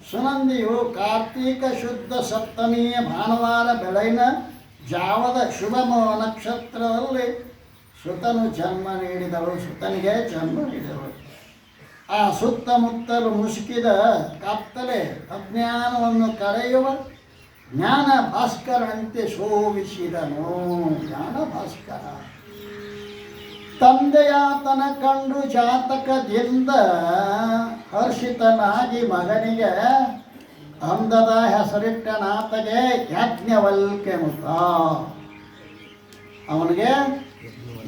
ಸುನಂದಿಯು ಕಾರ್ತೀಕ ಶುದ್ಧ ಸಪ್ತಮಿಯ ಭಾನುವಾರ ಬೆಳಗಿನ ಜಾವದ ಶುಭ ನಕ್ಷತ್ರದಲ್ಲಿ ಸುತನಿಗೆ ಜನ್ಮ ನೀಡಿದಳು. ಆ ಸುತ್ತಮುತ್ತಲು ಮುಸುಕಿದ ಕತ್ತಲೆ ಅಜ್ಞಾನವನ್ನು ಕಳೆಯುವ ಜ್ಞಾನ ಭಾಸ್ಕರಂತೆ ಶೋಭಿಸಿದನು. ಜ್ಞಾನ ಭಾಸ್ಕರ ತಂದೆಯಾತನ ಕಂಡು ಜಾತಕದಿಂದ ಹರ್ಷಿತನಾಗಿ ಮಗನಿಗೆ ಅಂದದ ಹೆಸರಿಟ್ಟನಾತಗೆ ಯಾಜ್ಞವಲ್ಕ್ಯನುತ. ಅವನಿಗೆ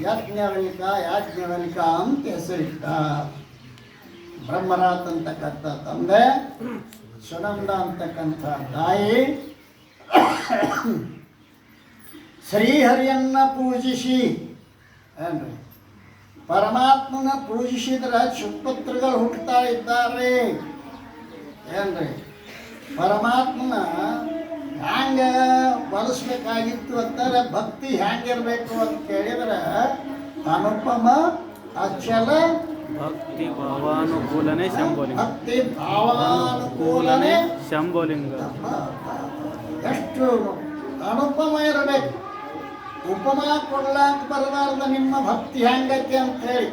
ಯಾಜ್ಞವಲ್ಕ ಅಂತ ಹೆಸರಿಟ್ಟ. ಬ್ರಹ್ಮರಾತ್ ಅಂತಕ್ಕಂಥ ತಂದೆ, ಸುನಂದ ಅಂತಕ್ಕಂಥ ತಾಯಿ ಶ್ರೀಹರಿಯನ್ನ ಪೂಜಿಸಿ ಏನ್ರಿ ಪರಮಾತ್ಮನ ಪೂಜಿಸಿದ್ರೆ ಸುಪುತ್ರಗಳು ಹುಟ್ಟುತ್ತಾ ಇದ್ದಾರೆ ಏನ್ರಿ. ಪರಮಾತ್ಮನ ಹ್ಯಾಂಗ ಬಳಸ್ಬೇಕಾಗಿತ್ತು ಅಂತಾರೆ, ಭಕ್ತಿ ಹ್ಯಾಂಗಿರ್ಬೇಕು ಅಂತ ಕೇಳಿದ್ರೆ ಅನುಪಮ ಅಚಲ ಭಕ್ತಿ ಭಾವಾನುಕೂಲನೆ ಶಂಭೋಲಿಂಗ. ಭಕ್ತಿ ಭಾವಾನುಕೂಲನೆ ಶಂಭೋಲಿಂಗ. ಎಷ್ಟು ಅನುಪಮ ಇರಬೇಕು. ಉಪಮ ಕೊಡ್ಲಾಕ ಬರಬಾರ್ದು ನಿಮ್ಮ ಭಕ್ತಿ ಹೆಂಗೈತಿ ಅಂತ ಹೇಳಿ.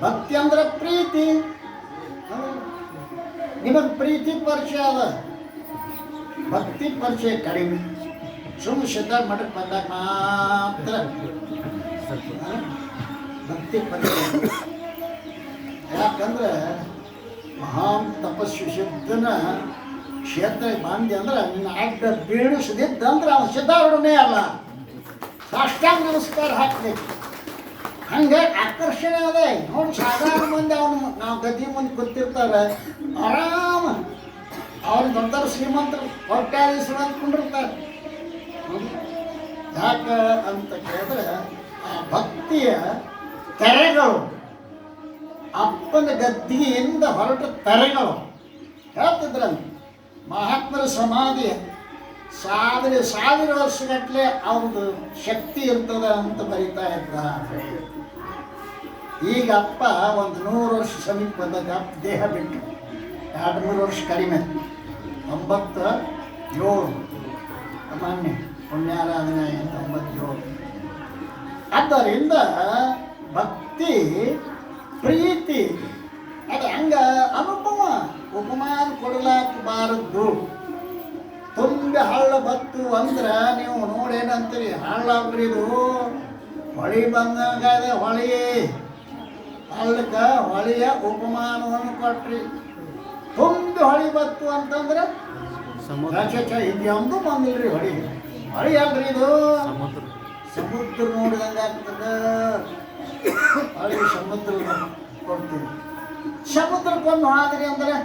ಭಕ್ತಿ ಅಂದ್ರೆ ಪ್ರೀತಿ. ನಿಮಗೆ ಪ್ರೀತಿ ಪರಿಚಯ ಅದ, ಭಕ್ತಿ ಪರಿಚಯ ಕಡಿಮೆ. ಸುಮ್ಮನೆ ಸಿದ್ಧ ಮಠಕ್ಕೆ ಬಂದಾಗ ಮಾತ್ರ ಭಕ್ತಿ ಪರಿಚಯ. ಯಾಕಂದ್ರೆ ಮಹಾನ್ ತಪಸ್ವಿ ಸಿದ್ಧನ ಕ್ಷೇತ್ರ ಬಾಂಧಿ ಅಂದ್ರೆ ನಿನ್ನ ಅಡ್ಡ ಬೀಳಿಸದಿದ್ದಂದ್ರೆ ಅವನು ಸಿದ್ಧಾರೂಢನೇ ಅಲ್ಲ, ಸಾಷ್ಟಾಂಗ ನಮಸ್ಕಾರ ಹಾಕ್ಬೇಕು. ಹಂಗೆ ಆಕರ್ಷಣೆ ಅದೇ ನೋಡಿ. ಸಾಧಾರಣ ಮಂದಿ ಅವನು ನಾವು ಗದ್ದಿ ಮುಂದೆ ಕೂತಿರ್ತಾರೆ, ಆರಾಮ ಅವ್ರು ದೊಡ್ಡ ಶ್ರೀಮಂತರು ಹೊಟ್ಟಾದೀಸರು ಅಂದ್ಕೊಂಡಿರ್ತಾರೆ. ಯಾಕೆ ಅಂತ ಕೇಳಿದ್ರೆ ಆ ಭಕ್ತಿಯ ತೆರೆಗಳು, ಅಪ್ಪನ ಗದ್ದಿಗೆಯಿಂದ ಹೊರಟ ತೆರೆಗಳು. ಹೇಳ್ತಿದ್ರಂತ ಮಹಾತ್ಮರ ಸಮಾಧಿ ಸಾವಿರ ವರ್ಷಗಟ್ಟಲೆ ಅವ್ರದ್ದು ಶಕ್ತಿ ಇರ್ತದ ಅಂತ ಬರೀತಾ ಇದ್ದಾರೆ. ಈಗ ಅಪ್ಪ ಒಂದು 100 ವರ್ಷ ಸಮೀಪ ಬಂದಾಗ ಅಪ್ಪ ದೇಹ ಬಿಟ್ಟು 2-3 ವರ್ಷ ಕಡಿಮೆ, 97 ಮಾನ್ಯ ಪುಣ್ಯಾರಾಧನೆ 97. ಆದ್ದರಿಂದ ಭಕ್ತಿ ಪ್ರೀತಿ ಅದು ಹಂಗ ಅನುಪಮ ಉಪಮಾನ ಕೊಡಲಾಕಬಾರದ್ದು. ತುಂಬಿ ಹಳ್ಳ ಬತ್ತು ಅಂದ್ರೆ ನೀವು ನೋಡೇನಂತೀರಿ, ಹಳ್ಳಾಗ್ರಿ ಇದು ಹೊಳಿ ಬಂದಾಗ ಹೊಳಿ ಹಳ್ಳಕ್ಕೆ ಹೊಳಿಯ ಉಪಮಾನವನ್ನು ಕೊಟ್ರಿ. ತುಂಬಿ ಹೊಳಿ ಬತ್ತು ಅಂತಂದ್ರೆ ಇದೊಂದು ಬಂದಿಲ್ರಿ ಹೊಳಿ. ಹೊಳಿ ಅಲ್ರಿ ಇದು, ಸಮುದ್ರ ನೋಡಿದಂಗೆ ಆಗ್ತದೆ. ಹೊಳಿ ಸಮುದ್ರ ಕೊಡ್ತೀವಿ. ಸಮುದ್ರಕ್ಕೊಂದು ಹಾದ್ರಿ ಅಂದ್ರೆ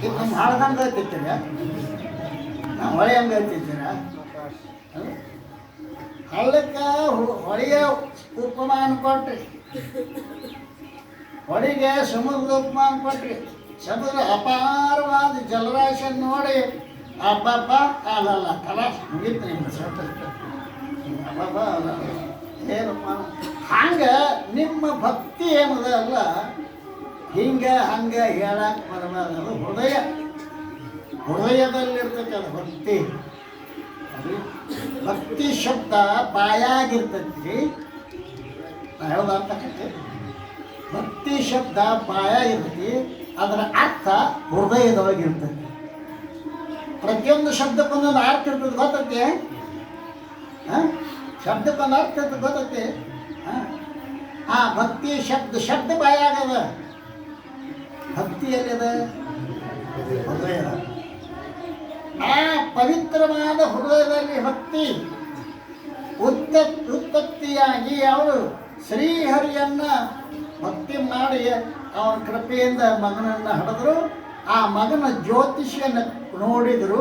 ಇದು ನಮ್ಮ ಹಾಳ್ದಂಗೆ ಐತಿರ್ತೀರ, ನಾವು ಹೊಳೆ ಹಂಗೆ ಐತಿರ್ತೀರ. ಹಳ್ಳಕ್ಕೆ ಹೊಳೆಯ ಉಪಮಾನ ಕೊಟ್ರಿ. ಹೊಡಿಗೆ ಸಮುದ್ರ ಉಪಮಾನ ಕೊಟ್ರಿ. ಸಮುದ್ರ ಅಪಾರವಾದ ಜಲರಾಶಿ ನೋಡಿ ಅಬ್ಬಬ್ಬ ಅಲ್ಲಲ್ಲ ಕಲಾಸ್ ಮುಗೀತು ನಿಮ್ಮ ಸ್ವಲ್ಪ ಅಬ್ಬಬ್ಬ ಅಲ್ಲ ಏನಪ್ಪ ಹಂಗೆ ನಿಮ್ಮ ಭಕ್ತಿ ಏನದ ಅಲ್ಲ ಹಿಂಗೆ ಹಂಗೆ ಹೇಳಕ್ಕೆ ಬರಬಾರ್ದು. ಅದು ಹೃದಯದಲ್ಲಿರ್ತಕ್ಕಂಥ ಭಕ್ತಿ. ಭಕ್ತಿ ಶಬ್ದ ಬಾಯಾಗಿರ್ತೈತಿ. ಹೇಳೋದಾಗ್ತಕ್ಕಂತೆ ಭಕ್ತಿ ಶಬ್ದ ಬಾಯಾಗಿರ್ತೈತಿ, ಅದರ ಅರ್ಥ ಹೃದಯದೊಳಗಿರ್ತೈತಿ. ಪ್ರತಿಯೊಂದು ಶಬ್ದಕ್ಕೊಂದೊಂದು ಅರ್ಥ ಇರ್ತದೆ ಗೊತ್ತೈತಿ. ಶಬ್ದಕ್ಕೊಂದು ಅರ್ಥ ಇರ್ತದೆ ಗೊತ್ತೈತಿ. ಆ ಭಕ್ತಿ ಶಬ್ದ ಬಾಯಾಗದ, ಭಕ್ತಿ ಎಲ್ಲಿದೆ? ಹೃದಯದ. ಆ ಪವಿತ್ರವಾದ ಹೃದಯದಲ್ಲಿ ಭಕ್ತಿ ಉತ್ಪತ್ತಿಯಾಗಿ ಅವರು ಶ್ರೀಹರಿಯನ್ನ ಭಕ್ತಿ ಮಾಡಿ ಅವನ ಕೃಪೆಯಿಂದ ಮಗನನ್ನು ಹಡಿದ್ರು. ಆ ಮಗನ ಜ್ಯೋತಿಷಿಯನ್ನು ನೋಡಿದರು.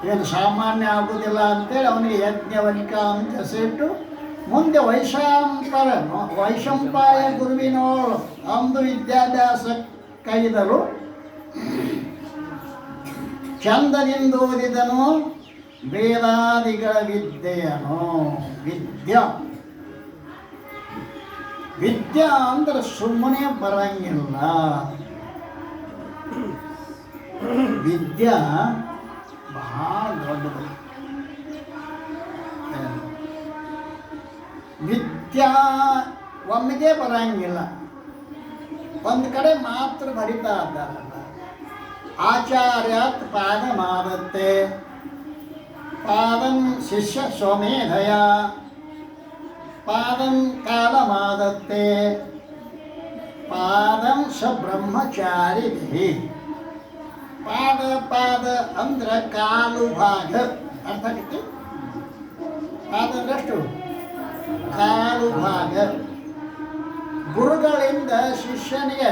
ಏನು ಸಾಮಾನ್ಯ ಆಗುವುದಿಲ್ಲ ಅಂತೇಳಿ ಅವನಿಗೆ ಯಜ್ಞವನಿಕ ಅಂತ ಹೆಸರಿಟ್ಟು ಮುಂದೆ ವೈಶಂಪಾಯ ಗುರುವಿನೋಳು ಅಂದು ವಿದ್ಯಾಭ್ಯಾಸ ಕೈದರು. ಚಂದನಿಂದ ಓದಿದನು ವೇದಾದಿಗಳ ವಿದ್ಯೆಯನು. ವಿದ್ಯಾ ಅಂದ್ರೆ ಸುಮ್ಮನೆ ಬರಂಗಿಲ್ಲ. ವಿದ್ಯಾ ಬಹಳ ದೊಡ್ಡದು. ವಿದ್ಯಾ ಒಮ್ಮೆಗೆ ಬರಂಗಿಲ್ಲ, ಒಂದು ಕಡೆ ಮಾತ್ರ ಬರಿತಾ ಇದ್ದಾರಲ್ಲ. ಆಚಾರ್ಯಾತ್ ಪಾದಮಾದತ್ತೆ ಪಾದಂ ಶಿಷ್ಯ ಸ್ವಮೇಧಯ ಪಾದಂ ಕಾಲಮಾದತ್ತೆ ಪಾದಂ ಸ ಬ್ರಹ್ಮಚಾರಿ. ಪಾದ ಅಂದ್ರೆ ಕಾಲು ಭಾಗ ಅರ್ಥ ಆಗತ್ತೆ. ಪಾದ ಅಂದ್ರೆ ಎಷ್ಟು? ಕಾಲು ಭಾಗ. ಗುರುಗಳಿಂದ ಶಿಷ್ಯನಿಗೆ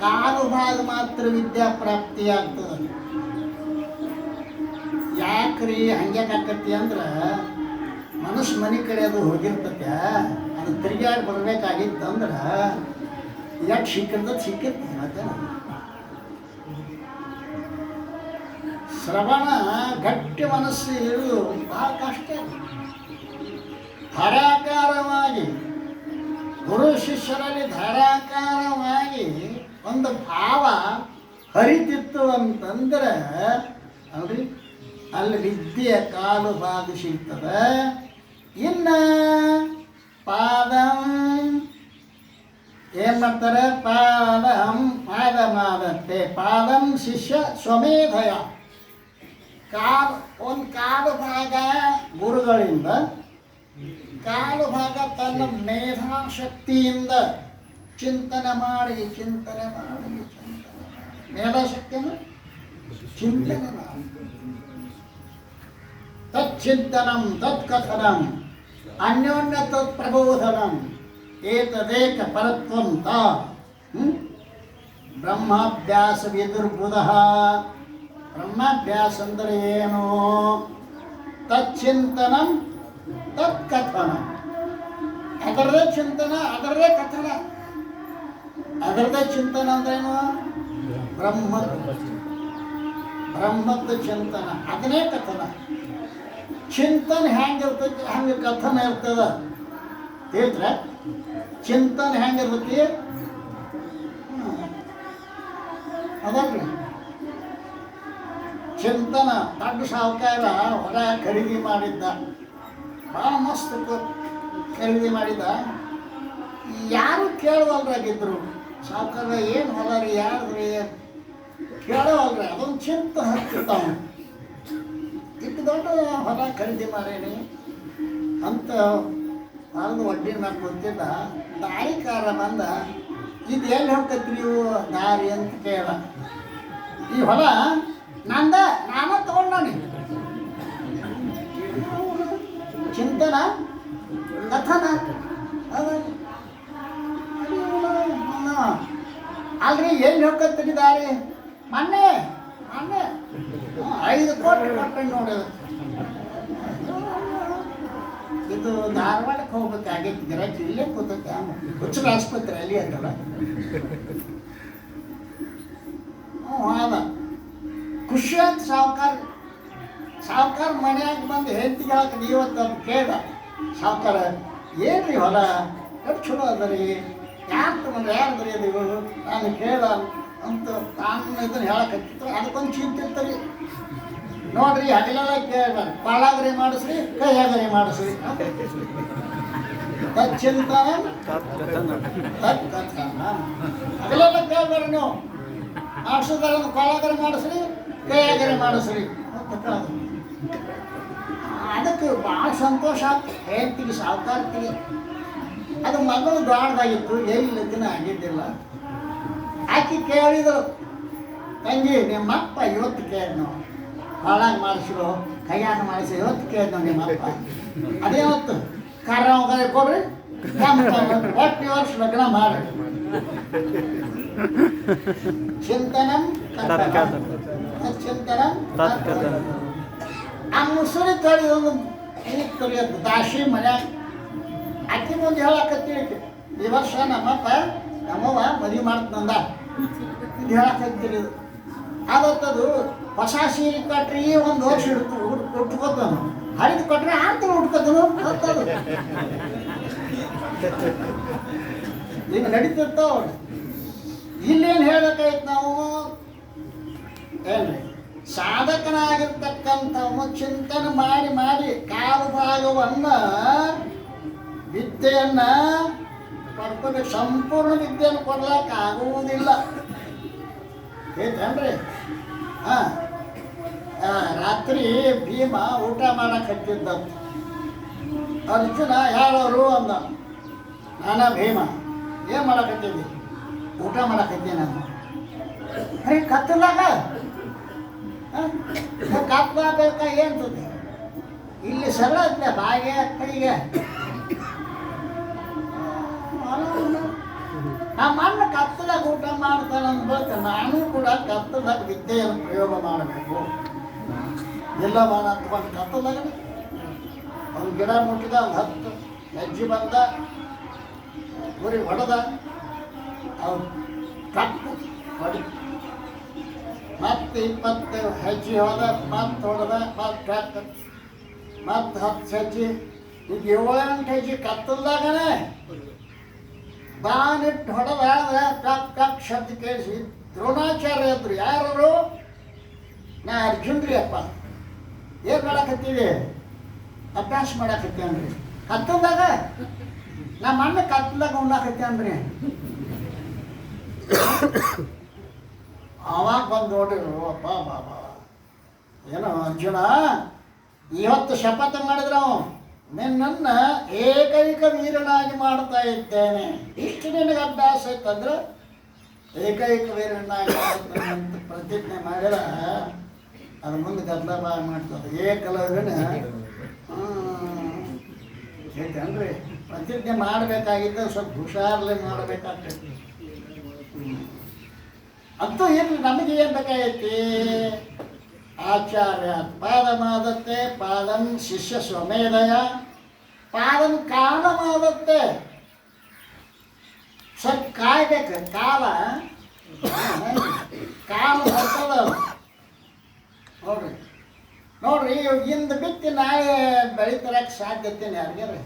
ಕಾಲು ಭಾಗ ಮಾತ್ರ ವಿದ್ಯಾ ಪ್ರಾಪ್ತಿಯಾಗ್ತದೆ. ಯಾಕ್ರಿ ಹಂಗ್ಯಾಕತಿ ಅಂದ್ರೆ ಮನಸ್ಸು ಮನೆ ಕಡೆ ಅದು ಹೋಗಿರ್ತತೆ, ಅದು ತಿರುಗಾಡಿ ಬರ್ಬೇಕಾಗಿತ್ತಂದ್ರೆ ಎಷ್ಟು ಸಿಕ್ಕಿರ್ತದೆ ಮತ್ತೆ. ಶ್ರವಣ ಗಟ್ಟಿ ಮನಸ್ಸು ಇರುವುದು ಬಹಳ ಕಷ್ಟ. ಧಾರಾಕಾರವಾಗಿ ಗುರು ಶಿಷ್ಯರಲ್ಲಿ ಧಾರಾಕಾರವಾಗಿ ಒಂದು ಭಾವ ಹರಿತಿತ್ತು ಅಂತಂದ್ರೆ ನೋಡ್ರಿ ಅಲ್ಲಿ ವಿದ್ಯೆಯ ಕಾಲು ಭಾಗ ಸಿಗ್ತದೆ. ಇನ್ನು ಪಾದಂ ಏನು ಮಾಡ್ತಾರೆ? ಪಾದಮಾದತ್ತೆ ಪಾದಂ ಶಿಷ್ಯ ಸ್ವಮೇಧಯ. ಒಂದು ಕಾಲು ಭಾಗ ಗುರುಗಳಿಂದ, ಕಾಲು ಭಾಗ ತನ್ನ ಮೇಧಾಶಕ್ತಿಯಿಂದ ಚಿಂತನೆ ಮಾಡಿ ಮೇಧಾಶಕ್ತಿ ಅಂದ್ರೆ ಚಿಂತನೆ ಮಾಡಿ ತಚ್ಚಿಂತನಂ ತತ್ಕಥನಂ ಅನ್ಯೋನ್ಯ ತತ್ಪ್ರಬೋಧನಂ ಏತದೇಕ ಪರತ್ವಂ ತಾ ಬ್ರಹ್ಮಾಭ್ಯಾಸ ವಿದುರ್ಬುಧಃ. ಬ್ರಹ್ಮಾಭ್ಯಾಸ ಅಂದರೆ ಏನು? ತಚ್ಚಿಂತನಂ ತತ್ಕಥನ. ಅದರದೇ ಚಿಂತನ, ಅದರದೇ ಕಥನ. ಅದರದೇ ಚಿಂತನ ಅಂದ್ರೇನು? ಬ್ರಹ್ಮದ ಚಿಂತನ, ಅದನ್ನೇ ಕಥನ. ಚಿಂತನೆ ಹೆಂಗಿರ್ತೈತಿ ಹಂಗೆ ಕಥನ ಇರ್ತದ. ತಿಳಿದ್ರೆ ಚಿಂತನೆ ಹೆಂಗಿರ್ತೈತಿ ಅದಲ್ರಿ. ಚಿಂತನ ದೊಡ್ಡ ಸಾಹುಕಾರ ಹೊಲ ಖರೀದಿ ಮಾಡಿದ್ದ, ಭಾಳ ಮಸ್ತ್ ಖರೀದಿ ಮಾಡಿದ್ದ. ಯಾರು ಕೇಳುವಲ್ರಾಗಿದ್ರು. ಸಾಹುಕಾರ ಏನು ಹೊಲ ರೀ, ಯಾರ್ದ್ರಿ ಕೇಳೋವಲ್ರಿ. ಅದೊಂದು ಚಿಂತ ಹತ್ತಿರ್ತಾವ. ಇಟ್ಟು ದೊಡ್ಡ ಹೊಲ ಖರೀದಿ ಮಾಡೇನಿ ಅಂತ ಹೊಲದ ಒಡ್ಡಿ ಮ್ಯಾಗ ಕೂತಿದ್ದ. ದಾರಿಕಾರ ಬಂದ, ಇದು ಎಲ್ಲಿ ಹೋಗ್ತೈತ್ರಿ ನೀವು ದಾರಿ ಅಂತ ಕೇಳ. ಈ ಹೊಲ ನಾನ ತಗೊಂಡಾನಿ. ಚಿಂತನ ಕಥನ ಅಲ್ರಿ ಎಲ್ಲಿ ಹೋಗ್ತೈತ್ರಿ ದಾರಿ? ಮೊನ್ನೆ 5 ಕೋಟಿ ಕೊಟ್ಟು ನೋಡಿದ. ಇದು ಇವತ್ತು ಧಾರವಾಡಕ್ಕೆ ಹೋಗ್ಬೇಕಾಗಿತ್ತು ಗಿರಾಕಿ ಇಲ್ಲೇ ಕೂತೈತೆ ಹುಚ್ಚರ ಆಸ್ಪತ್ರೆ ಅಲ್ಲಿ ಅಂತಲ್ಲ. ಅದ ಖುಷಿ ಅಂತ ಸಾವ್ಕಾರ ಮನ್ಯಾಗ ಬಂದು ಹೆಂಡತಿಗೆ ಹೇಳಕ್ಕೆ ಇವತ್ತು ಅದು ಕೇಳ್ದ ಸಾವ್ಕಾರ ಏನ್ರಿ ಹೊಲ ಎಷ್ಟು ಚಲೋ ಅದ ರೀ ಯಾರು ತಗೊಂಡ್ರೆ ಯಾರು ಬರೆಯೋದು ಇವರು ನಾನು ಕೇಳ ಅಂತ ತಾನು ಇದನ್ನು ಹೇಳಕತ್ತಿತ್ತು. ಅದಕ್ಕೊಂದು ಚಿಂತೆ ಇರ್ತರಿ ನೋಡ್ರಿ ಹಗಲೆಲ್ಲ ಕೇಳ್ಬಾರ್ದು ಪಾಳಾಗರೆ ಮಾಡಿಸ್ರಿ ಕೈಯಾಗರೆ ಮಾಡಿಸ್ರಿ ತಚ್ಚಿಂತಾನ ಹಗಲೆಲ್ಲ ಕೇಳ್ಬಾರ್ದು ನೀವು ಮಾಡಿಸೋದಾರ ಪಾಳಾಗರೆ ಮಾಡಿಸ್ರಿ ಕೈಯಾಗರೆ ಮಾಡಿಸ್ರಿ ಅಂತ ಅದಕ್ಕೆ ಭಾಳ ಸಂತೋಷ ಆಗ್ತದೆ ಹೆಂಡತಿಗೆ ಸಾವುಕಾರ್ತಿಗೆ. ಅದು ಮಗಳು ದೊಡ್ಡದಾಗಿತ್ತು ಎಲ್ಲಿದ್ದನ ಆಗಿದ್ದಿಲ್ಲ. ಆಕೆ ಕೇಳಿದರು ತಂಗಿ ನಿಮ್ಮಪ್ಪ ಇವತ್ತು ಕೇಳಿ ನಾವು ಹಾಳಾಗಿ ಮಾಡಿಸಿರೋ ಕೈಯಾಗ ಮಾಡಿಸಿ ಇವತ್ತು ಕೇಳಿ ನಾವು ನಿಮ್ಮಪ್ಪ ಅದೇವತ್ತು ಕಾರ ಕೊಡ್ರಿ ಒಟ್ಟು ವರ್ಷ ಲಗ್ನ ಮಾಡಿ ಚಿಂತನಂ ಚಿಂತನಂ ಆ ಮುಸುರಿ ತೊಳೆಯೋದು ತೊಳೆಯೋದು ದಾಸಿ ಮನ್ಯಾಗ ಆಕೆ ಮುಂದೆ ಹೇಳಕತ್ತೀವಿ ಈ ವರ್ಷ ನಮ್ಮವ್ವ ಮದುವೆ ಮಾಡ್ತಂದ ಇದು ಹೇಳಕತ್ತೀರಿ. ಅದತ್ತದು ಹೊಸ ಸೀರೆ ಕೊಟ್ರಿ ಒಂದು ವರ್ಷ ಉಟ್ಕೋತಾನು ಹರಿದು ಕೊಟ್ರೆ ಅಂತ ಉಟ್ಕೋತಾನು ಅಂತದು ಈಗ ನಡೀತಿರ್ತಾವ. ಇಲ್ಲೇನು ಹೇಳ್ಬೇಕಾಯ್ತು ನಾವು ಏನ್ರಿ ಸಾಧಕನಾಗಿರ್ತಕ್ಕಂಥವನು ಚಿಂತನೆ ಮಾಡಿ ಮಾಡಿ ಕಾಲು ಭಾಗವನ್ನು ವಿದ್ಯೆಯನ್ನ ಪಡ್ಕೋಬೇಕು. ಸಂಪೂರ್ಣ ವಿದ್ಯೆಯನ್ನು ಕೊಡ್ಲಿಕ್ಕೆ ಆಗುವುದಿಲ್ಲ ಐತೇನ್ರಿ. ರಾತ್ರಿ ಭೀಮ ಊಟ ಮಾಡಕ್ಕೆ ಹತ್ತಿದ್ದ. ಅರ್ಜುನ ಯಾರವರು ಅಂದ. ನಾನಾ ಭೀಮ ಏನು ಮಾಡಕತ್ತಿದ್ದಿ? ಊಟ ಮಾಡಕತ್ತಿ ನಾನು. ಅರೆ ಕತ್ತಲಾಗ ಕತ್ತಲಾಗ ಏನ್ತದೆ ಇಲ್ಲಿ ಸರಳ ಐತೆ ಬಾಯಿಗೆ ಕೈಗೆ ನಮ್ಮ ಅಣ್ಣ ಕತ್ತಲಾಗ ಊಟ ಮಾಡ್ತಾನೆ ಅಂದ್ಬೇಕು ನಾನು ಕೂಡ ಕತ್ತಲಾಗ ವಿದ್ಯೆಯನ್ನು ಪ್ರಯೋಗ ಮಾಡಬೇಕು. ಎಲ್ಲ ಮಾಡ್ಕೊಂಡು ಕತ್ತಲಾಗ ಒಂದು ಗಿಡ ಮುಟ್ಟಿದ ಒಂದು 10 ಹೆಜ್ಜೆ ಬಂದ ಗುರಿ ಹೊಡೆದ ಅವ್ರು ಕಟ್ಟು ಹೊಡಿ ಮತ್ತೆ 20 ಹೆಜ್ಜೆ ಹೋದ ಮತ್ತೆ ಹೊಡೆದ ಮತ್ತೆ ಕಟ್ಟು ಮತ್ತೆ 10 ಹೆಜ್ಜೆ ಈಗ 7-8 ಹೆಜ್ಜೆ ಕತ್ತಲ್ದಾಗನೇ ಬಾನಿಟ್ಟು ಹೊಡೆದ ಟಕ್ ಟಕ್ ಶಬ್ದ ಕೇಳಿಸಿ ದ್ರೋಣಾಚಾರ್ಯ ಇದ್ರು. ಯಾರು? ನಾ ಅರ್ಜುನ್ ರೀ ಅಪ್ಪ. ಏನು ಮಾಡಕತ್ತೀವಿ? ಅಭ್ಯಾಸ ಮಾಡಕತ್ತೇನ್ರಿ ಕತ್ತಲ್ದಾಗ. ನಮ್ಮ ಅಣ್ಣ ಕತ್ತಲ್ದಾಗ ಉಣ್ಣಾಕತ್ತೇನ್ರಿ. ಅವಾಗ ಬಂದು ನೋಡಿರು ಅಪ್ಪ ಬಾಬಾ ಏನೋ ಅರ್ಜುನ ಇವತ್ತು ಶಪಥ ಮಾಡಿದ್ರು ನಿನ್ನನ್ನು ಏಕೈಕ ವೀರನಾಗಿ ಮಾಡ್ತಾ ಇದ್ದೇನೆ. ಇಷ್ಟು ನಿನಗೆ ಅಭ್ಯಾಸ ಐತಂದ್ರೆ ಏಕೈಕ ವೀರನಾಗಿ ಮಾಡ್ತಾನೆ ಅಂತ ಪ್ರತಿಜ್ಞೆ ಮಾಡಿರ ಅದು ಮುಂದೆ ಗದ್ದಲ ಮಾಡ್ತದೆ. ಏಕಲವ್ಯನ ಐತೇನ್ರಿ ಪ್ರತಿಜ್ಞೆ ಮಾಡಬೇಕಾಗಿದ್ದ ಸ್ವಲ್ಪ ಹುಷಾರಲ್ಲೇ ಮಾಡಬೇಕಾಗ್ತೈತಿ. ಅಂತೂ ಏನು ನಮಗೆ ಏನು ಬೇಕಾಗೈತಿ? ಆಚಾರ್ಯ ಪಾದಮಾದತ್ತೆ ಪಾದಂ ಶಿಷ್ಯ ಸ್ವಮೇಧಯ ಪಾದಂ ಕಾಲಮಾದತ್ತೆ. ಸ್ವಲ್ಪ ಕಾಯ್ಬೇಕು. ಕಾಲ ಬರ್ತದ ನೋಡ್ರಿ ನೋಡ್ರಿ ಇಂದ ಬಿತ್ತಿ ನಾಳೆ ಬೆಳಿತರಕ್ಕೆ ಸಾಧ್ಯತೆನೇ ಯಾರಿಗಾರ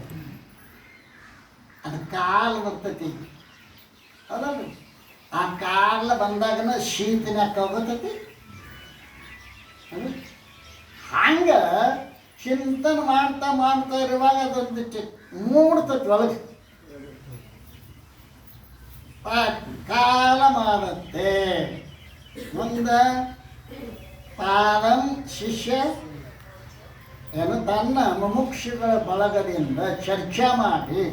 ಅದು ಕಾಲ ಬರ್ತೈತಿ ಹೌದಲ್ರಿ. ಆ ಕಾಲ ಬಂದಾಗನ ಶೀತನ್ಯಾಕ ಹೋಗತೈತಿ. ಹಂಗೆ ಚಿಂತನೆ ಮಾಡ್ತಾ ಮಾಡ್ತಾ ಇರುವಾಗ ಅದೊಂದು ಮೂಡ್ತೈತಿ ಒಳಗೆ. ಕಾಲ ಮಾಡತ್ತೆ ಮುಂದೆ ಪಾದಂ ಶಿಷ್ಯ ಏನು ತನ್ನ ಮುಮುಕ್ಷುಗಳ ಬಳಗದಿಂದ ಚರ್ಚೆ ಮಾಡಿ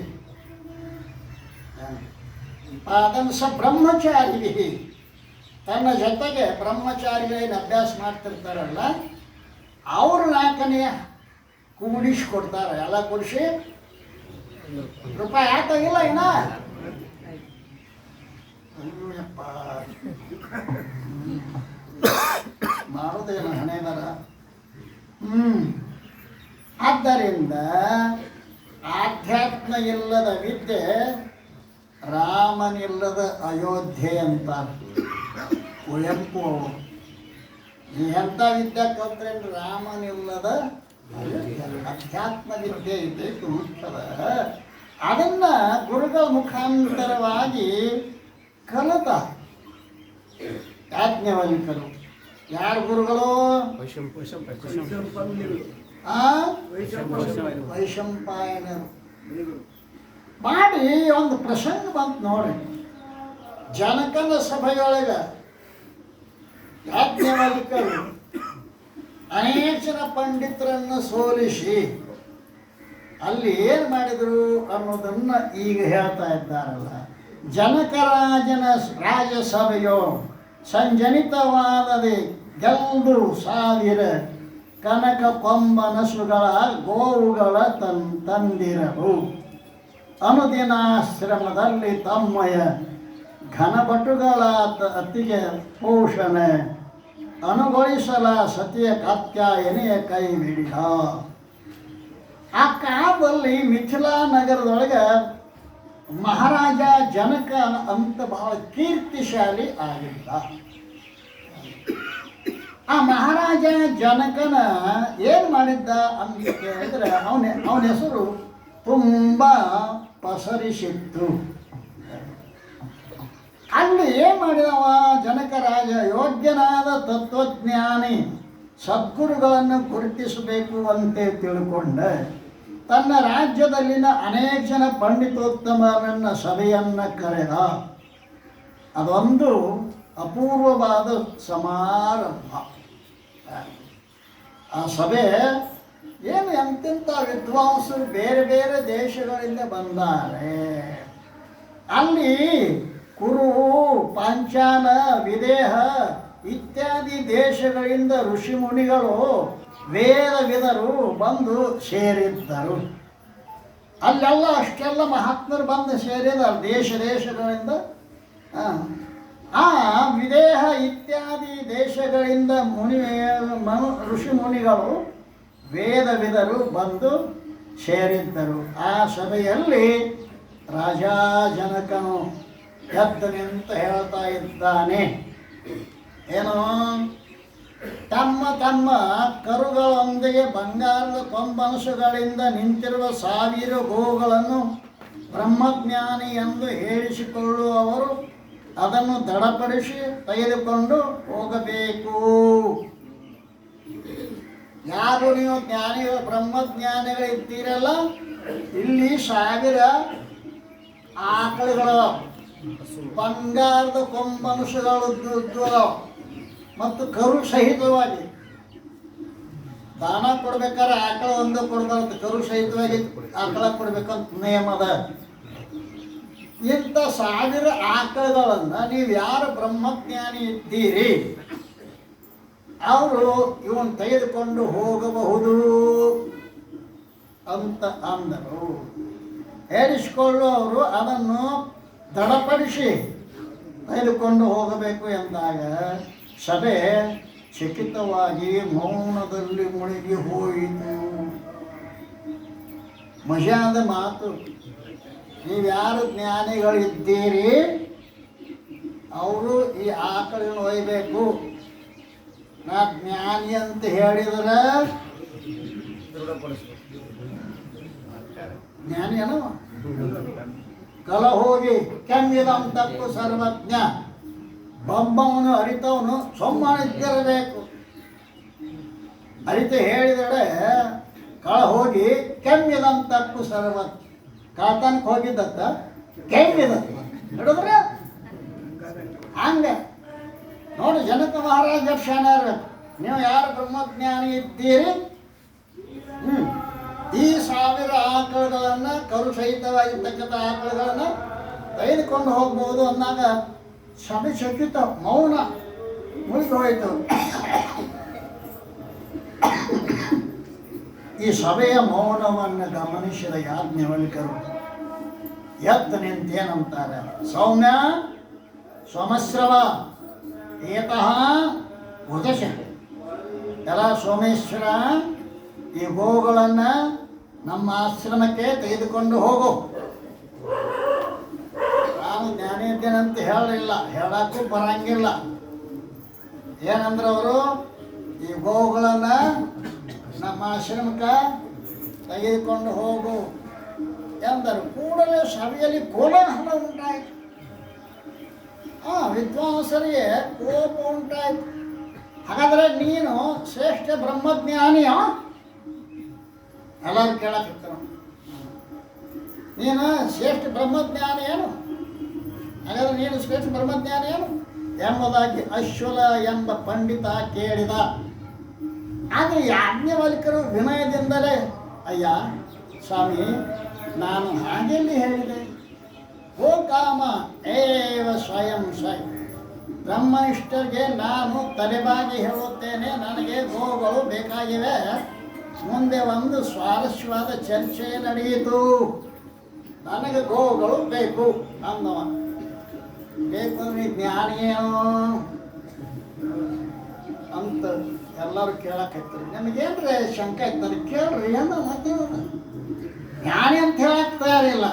ಪಾದಂ ಸ ಬ್ರಹ್ಮಚಾರಿ ತನ್ನ ಜೊತೆಗೆ ಬ್ರಹ್ಮಚಾರಿಗಳೇನು ಅಭ್ಯಾಸ ಮಾಡ್ತಿರ್ತಾರಲ್ಲ ಅವರು 4ನೇ ಕೂಡಿಸ್ಕೊಡ್ತಾರೆ. ಎಲ್ಲ ಕೂಡಿಸಿ ರೂಪಾಯಿ ಆತಾಗಿಲ್ಲ ಇನ್ನ ಅಯ್ಯಪ್ಪ ಮಾಡೋದೇನು ಹಣೆಗಾರ. ಆದ್ದರಿಂದ ಆಧ್ಯಾತ್ಮ ಇಲ್ಲದ ವಿದ್ಯೆ ರಾಮನಿಲ್ಲದ ಅಯೋಧ್ಯೆ ಅಂತ ಕುವೆಂಪು ಅವರು. ಈ ಎಂಥ ವಿದ್ಯೆ ಕಲ್ತ್ರೇನು ರಾಮನಿಲ್ಲದ ಅಯೋಧ್ಯೆ. ಅಧ್ಯಾತ್ಮ ವಿದ್ಯೆ ಇದಕ್ಕೆ ಮುಖ್ಯದ. ಅದನ್ನು ಗುರುಗಳ ಮುಖಾಂತರವಾಗಿ ಕಲಿತ ಯಾಜ್ಞವಲ್ಕ್ಯರು. ಯಾರು ಗುರುಗಳು? ವೈಶಂಪಾಯನರು. ಮಾಡಿ ಒಂದು ಪ್ರಸಂಗ ಬಂತು ನೋಡಿ. ಜನಕನ ಸಭೆಯೊಳಗೆ ಯಾಜ್ಞವಲ್ಕ್ಯರು ಅನೇಕ ಜನ ಪಂಡಿತರನ್ನು ಸೋಲಿಸಿ ಅಲ್ಲಿ ಏನು ಮಾಡಿದರು ಅನ್ನೋದನ್ನು ಈಗ ಹೇಳ್ತಾ ಇದ್ದಾರಲ್ಲ. ಜನಕರಾಜನ ರಾಜಸಭೆಯೋ ಸಂಜನಿತವಾದದೆ ಗೆಲ್ದು 1000 ಕನಕ ಕೊಂಬನಸುಗಳ ಗೋವುಗಳ ತಂದಿರಲು ಅನುದಿನಾಶ್ರಮದಲ್ಲಿ ತಮ್ಮಯ ಘನಭಟುಗಳ ಅತಿಗೆ ಪೋಷಣೆ ಅನುಗೊಳಿಸಲ ಸತಿಯ ಕಾತ್ಯಾಯನೆಯ ಕೈ ಹಿಡಿದ. ಆ ಕಾಲದಲ್ಲಿ ಮಿಥಿಲಾ ನಗರದೊಳಗೆ ಮಹಾರಾಜ ಜನಕ ಅಂತ ಬಹಳ ಕೀರ್ತಿಶಾಲಿ ಆಗಿದ್ದ. ಆ ಮಹಾರಾಜ ಜನಕನ ಏನು ಮಾಡಿದ್ದ ಅಂತ ಕೇಳಿದ್ರೆ ಅವನ ಹೆಸರು ತುಂಬ ಪಸರಿಸಿತ್ತು. ಅಲ್ಲಿ ಏನು ಮಾಡಿದವ ಜನಕ ರಾಜ? ಯೋಗ್ಯನಾದ ತತ್ವಜ್ಞಾನಿ ಸದ್ಗುರುಗಳನ್ನು ಗುರುತಿಸಬೇಕು ಅಂತ ತಿಳ್ಕೊಂಡೆ ತನ್ನ ರಾಜ್ಯದಲ್ಲಿನ ಅನೇಕ ಜನ ಪಂಡಿತೋತ್ತಮರನ್ನ ಸಭೆಯನ್ನು ಕರೆದ. ಅದೊಂದು ಅಪೂರ್ವವಾದ ಸಮಾರಂಭ. ಆ ಸಭೆ ಏನು ಎಂತೆಂಥ ವಿದ್ವಾಂಸರು ಬೇರೆ ಬೇರೆ ದೇಶಗಳಿಂದ ಬಂದಾರೆ. ಅಲ್ಲಿ ಕುರು, ಪಾಂಚಾಲ, ವಿದೇಹ ಇತ್ಯಾದಿ ದೇಶಗಳಿಂದ ಋಷಿಮುನಿಗಳು ವೇದವಿದರು ಬಂದು ಸೇರಿದ್ದರು. ಅಲ್ಲೆಲ್ಲ ಅಷ್ಟೆಲ್ಲ ಮಹಾತ್ಮರು ಬಂದು ಸೇರಿದ್ದಾರೆ ದೇಶಗಳಿಂದ. ಆ ವಿದೇಹ ಇತ್ಯಾದಿ ದೇಶಗಳಿಂದ ಋಷಿಮುನಿಗಳು ವೇದವಿದರು ಬಂದು ಸೇರಿದ್ದರು. ಆ ಸಭೆಯಲ್ಲಿ ರಾಜಾ ಜನಕನು ಎದ್ದು ನಿಂತು ಹೇಳ್ತಾ ಇದ್ದಾನೆ. ಏನು? ತಮ್ಮ ತಮ್ಮ ಕರುಗಳೊಂದಿಗೆ ಬಂಗಾರದ ಕೊಂಬನಸುಗಳಿಂದ ನಿಂತಿರುವ 1000 ಗೋಗಳನ್ನು ಬ್ರಹ್ಮಜ್ಞಾನಿ ಎಂದು ಹೇಳಿಸಿಕೊಳ್ಳುವವರು ಅದನ್ನು ದೃಢಪಡಿಸಿ ತೆಗೆದುಕೊಂಡು ಹೋಗಬೇಕು. ಯಾರು ನೀವು ಜ್ಞಾನಿಗಳು ಬ್ರಹ್ಮಜ್ಞಾನಿಗಳಿದ್ದೀರಲ್ಲ, ಇಲ್ಲಿ 1000 ಆಕಳುಗಳು ಬಂಗಾರದ ಕೊಂಬನಸುಗಳು ಮತ್ತು ಕರು ಸಹಿತವಾಗಿ ದಾನ ಕೊಡ್ಬೇಕಾದ್ರೆ ಆಕಳ ಒಂದು ಕೊಡ್ಬಾರ್ದು, ಕರು ಸಹಿತವಾಗಿ ಆಕಳ ಕೊಡ್ಬೇಕಂತ ನಿಯಮದ. ಇಂಥ 1000 ಆಕಳುಗಳನ್ನು ನೀವು ಯಾರು ಬ್ರಹ್ಮಜ್ಞಾನಿ ಇದ್ದೀರಿ ಅವರು ಇವನ್ ತೆಗೆದುಕೊಂಡು ಹೋಗಬಹುದು ಅಂತ ಅಂದರು. ಹೇಳಿಸಿಕೊಳ್ಳುವವರು ಅದನ್ನು ದೃಢಪಡಿಸಿ ತೆಗೆದುಕೊಂಡು ಹೋಗಬೇಕು ಎಂದಾಗ ಸಭೆ ಚಕಿತವಾಗಿ ಮೌನದಲ್ಲಿ ಮುಳುಗಿ ಹೋಯಿತು. ಮಜಾದ ಮಾತು. ನೀವ್ಯಾರು ಜ್ಞಾನಿಗಳಿದ್ದೀರಿ ಅವರು ಈ ಆಕಳನ್ನು ಒಯ್ಯಬೇಕು. ನಾ ಜ್ಞಾನಿ ಅಂತ ಹೇಳಿದ್ರೆ ಜ್ಞಾನಿ ಏನೋ ಕಲ ಹೋಗಿ ಕೆಮ್ಮಿದಂ ತಪ್ಪು ಸರ್ವಜ್ಞ. ಬೊಬ್ಬವನು ಅರಿತವನು ಸೊಮ್ಮನಿದ್ದಿರಬೇಕು. ಅರಿತು ಹೇಳಿದಡೆ ಕಳ ಹೋಗಿ ಕೆಮ್ಮಿದಂ ತಪ್ಪು ಸರ್ವಜ್ಞ. ಕಾತನಕ್ಕೆ ಹೋಗಿದ್ದತ್ತ ಕೆಮ್ಮಿದತ್ತ ಹೇಳಿದ್ರೆ ಹಂಗೆ ನೋಡಿ. ಜನಕ ಮಹಾರಾಜ ಶಾಣೆ ಇರಬೇಕು. ನೀವು ಯಾರು ಬ್ರಹ್ಮಜ್ಞಾನಿ ಇದ್ದೀರಿ ಈ 1000 ಆಕಳುಗಳನ್ನು ಕರು ಸಹಿತವಾಗಿರ್ತಕ್ಕಂಥ ಆಕಳುಗಳನ್ನು ತೆಗೆದುಕೊಂಡು ಹೋಗ್ಬೋದು ಅಂದಾಗ ಸಭೆ ಚಕಿತ ಮೌನ ಮುಳುಗಿ ಹೋಯಿತು. ಈ ಸಭೆಯ ಮೌನವನ್ನು ಗಮನಿಸಿದ ಯಾಜ್ಞವಲ್ಕ್ಯರು ಎದ್ದು ನಿಂತೇನಂತಾರೆ? ಸೌಮ್ಯ ಸೋಮಶ್ರವ ಏತಃ ಉದಶ. ಎಲ್ಲ ಸೋಮೇಶ್ವರ, ಈ ಗೋಗಳನ್ನು ನಮ್ಮ ಆಶ್ರಮಕ್ಕೆ ತೆಗೆದುಕೊಂಡು ಹೋಗು. ನಾನು ಜ್ಞಾನಿ ಇದ್ದೇನಂತ ಹೇಳಲಿಲ್ಲ, ಹೇಳಕ್ಕೂ ಬರಂಗಿಲ್ಲ. ಏನಂದ್ರೆ ಅವರು ಈ ಗೋವುಗಳನ್ನು ನಮ್ಮ ಆಶ್ರಮಕ್ಕೆ ತೆಗೆದುಕೊಂಡು ಹೋಗು ಎಂದರು. ಕೂಡಲೇ ಸಭೆಯಲ್ಲಿ ಕೋಲಾಹಲ ಉಂಟಾಯಿತು. ವಿದ್ವಾಂಸರಿಗೆ ಕೋಪ ಉಂಟಾಯಿತು. ಹಾಗಾದರೆ ನೀನು ಶ್ರೇಷ್ಠ ಬ್ರಹ್ಮಜ್ಞಾನಿಯ? ಎಲ್ಲರೂ ಕೇಳಕ್ಕಿರ್ತಾರ, ನೀನು ಶ್ರೇಷ್ಠ ಬ್ರಹ್ಮಜ್ಞಾನಿ ಏನು? ಹಾಗಾದ್ರೆ ನೀನು ಶ್ರೇಷ್ಠ ಬ್ರಹ್ಮಜ್ಞಾನಿ ಏನು ಎಂಬುದಾಗಿ ಅಶ್ವಲ ಎಂಬ ಪಂಡಿತ ಕೇಳಿದ. ಆಗ ಯಾಜ್ಞವಲ್ಕ್ಯರು ವಿನಯದಿಂದಲೇ, ಅಯ್ಯ ಸ್ವಾಮಿ, ನಾನು ಹಾಗೆಲ್ಲಿ ಹೇಳಿದೆ? ಗೋಕಾಮ ಏವ ಸ್ವಯಂ ಸ್ವಯಂ, ಬ್ರಹ್ಮನಿಷ್ಠರಿಗೆ ನಾನು ತಲೆಬಾಗಿ ಹೇಳುತ್ತೇನೆ, ನನಗೆ ಗೋಗಳು ಬೇಕಾಗಿವೆ. ಮುಂದೆ ಒಂದು ಸ್ವಾರಸ್ಯವಾದ ಚರ್ಚೆ ನಡೆಯಿತು. ನನಗೆ ಗೋಗಳು ಬೇಕು ಅಂದವ. ಬೇಕು ಅಂದ್ರೆ ಜ್ಞಾನಿಯೇನೋ ಅಂತ ಎಲ್ಲರೂ ಕೇಳಕ್ಕಾಯ್ತಾರೆ. ನಿಮಗೇನ್ರಿ ಶಂಕ ಆಯ್ತು, ನನಗೆ ಕೇಳ್ರಿ ಅಂದ. ಮತ್ತೆ ಜ್ಞಾನಿ ಅಂತ ಹೇಳಕ್ ತಯಾರಿಲ್ಲ.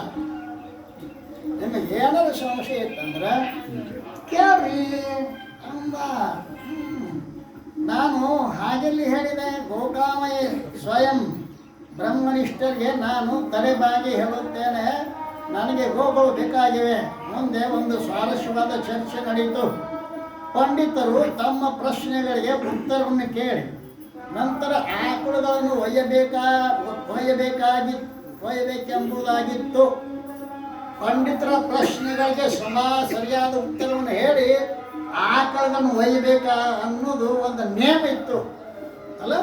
ನಿಮಗೆ ಏನಾದ್ರು ಸಮಸ್ಯೆ ಇತ್ತಂದ್ರೆ ಕೇಳ್ರಿ ಅಂದ. ನಾನು ಹಾಗೆಲ್ಲಿ ಹೇಳಿದೆ? ಗೋಕಾಮಯ ಸ್ವಯಂ, ಬ್ರಹ್ಮನಿಷ್ಠರಿಗೆ ನಾನು ತಲೆಬಾಗಿ ಹೇಳುತ್ತೇನೆ, ನನಗೆ ಗೋಗಳು ಬೇಕಾಗಿವೆ. ಮುಂದೆ ಒಂದು ಸ್ವಾರಸ್ಯವಾದ ಚರ್ಚೆ ನಡೆಯಿತು. ಪಂಡಿತರು ತಮ್ಮ ಪ್ರಶ್ನೆಗಳಿಗೆ ಉತ್ತರವನ್ನು ಕೇಳಿ ನಂತರ ಆಕಳುಗಳನ್ನು ಒಯ್ಯಬೇಕೆಂಬುದಾಗಿತ್ತು. ಪಂಡಿತರ ಪ್ರಶ್ನೆಗಳಿಗೆ ಸರಿಯಾದ ಉತ್ತರವನ್ನು ಹೇಳಿ ಆಕಳಗಳನ್ನು ಒಯ್ಯಬೇಕಾ ಅನ್ನೋದು ಒಂದು ನೇಮ ಇತ್ತು ಅಲ್ಲ.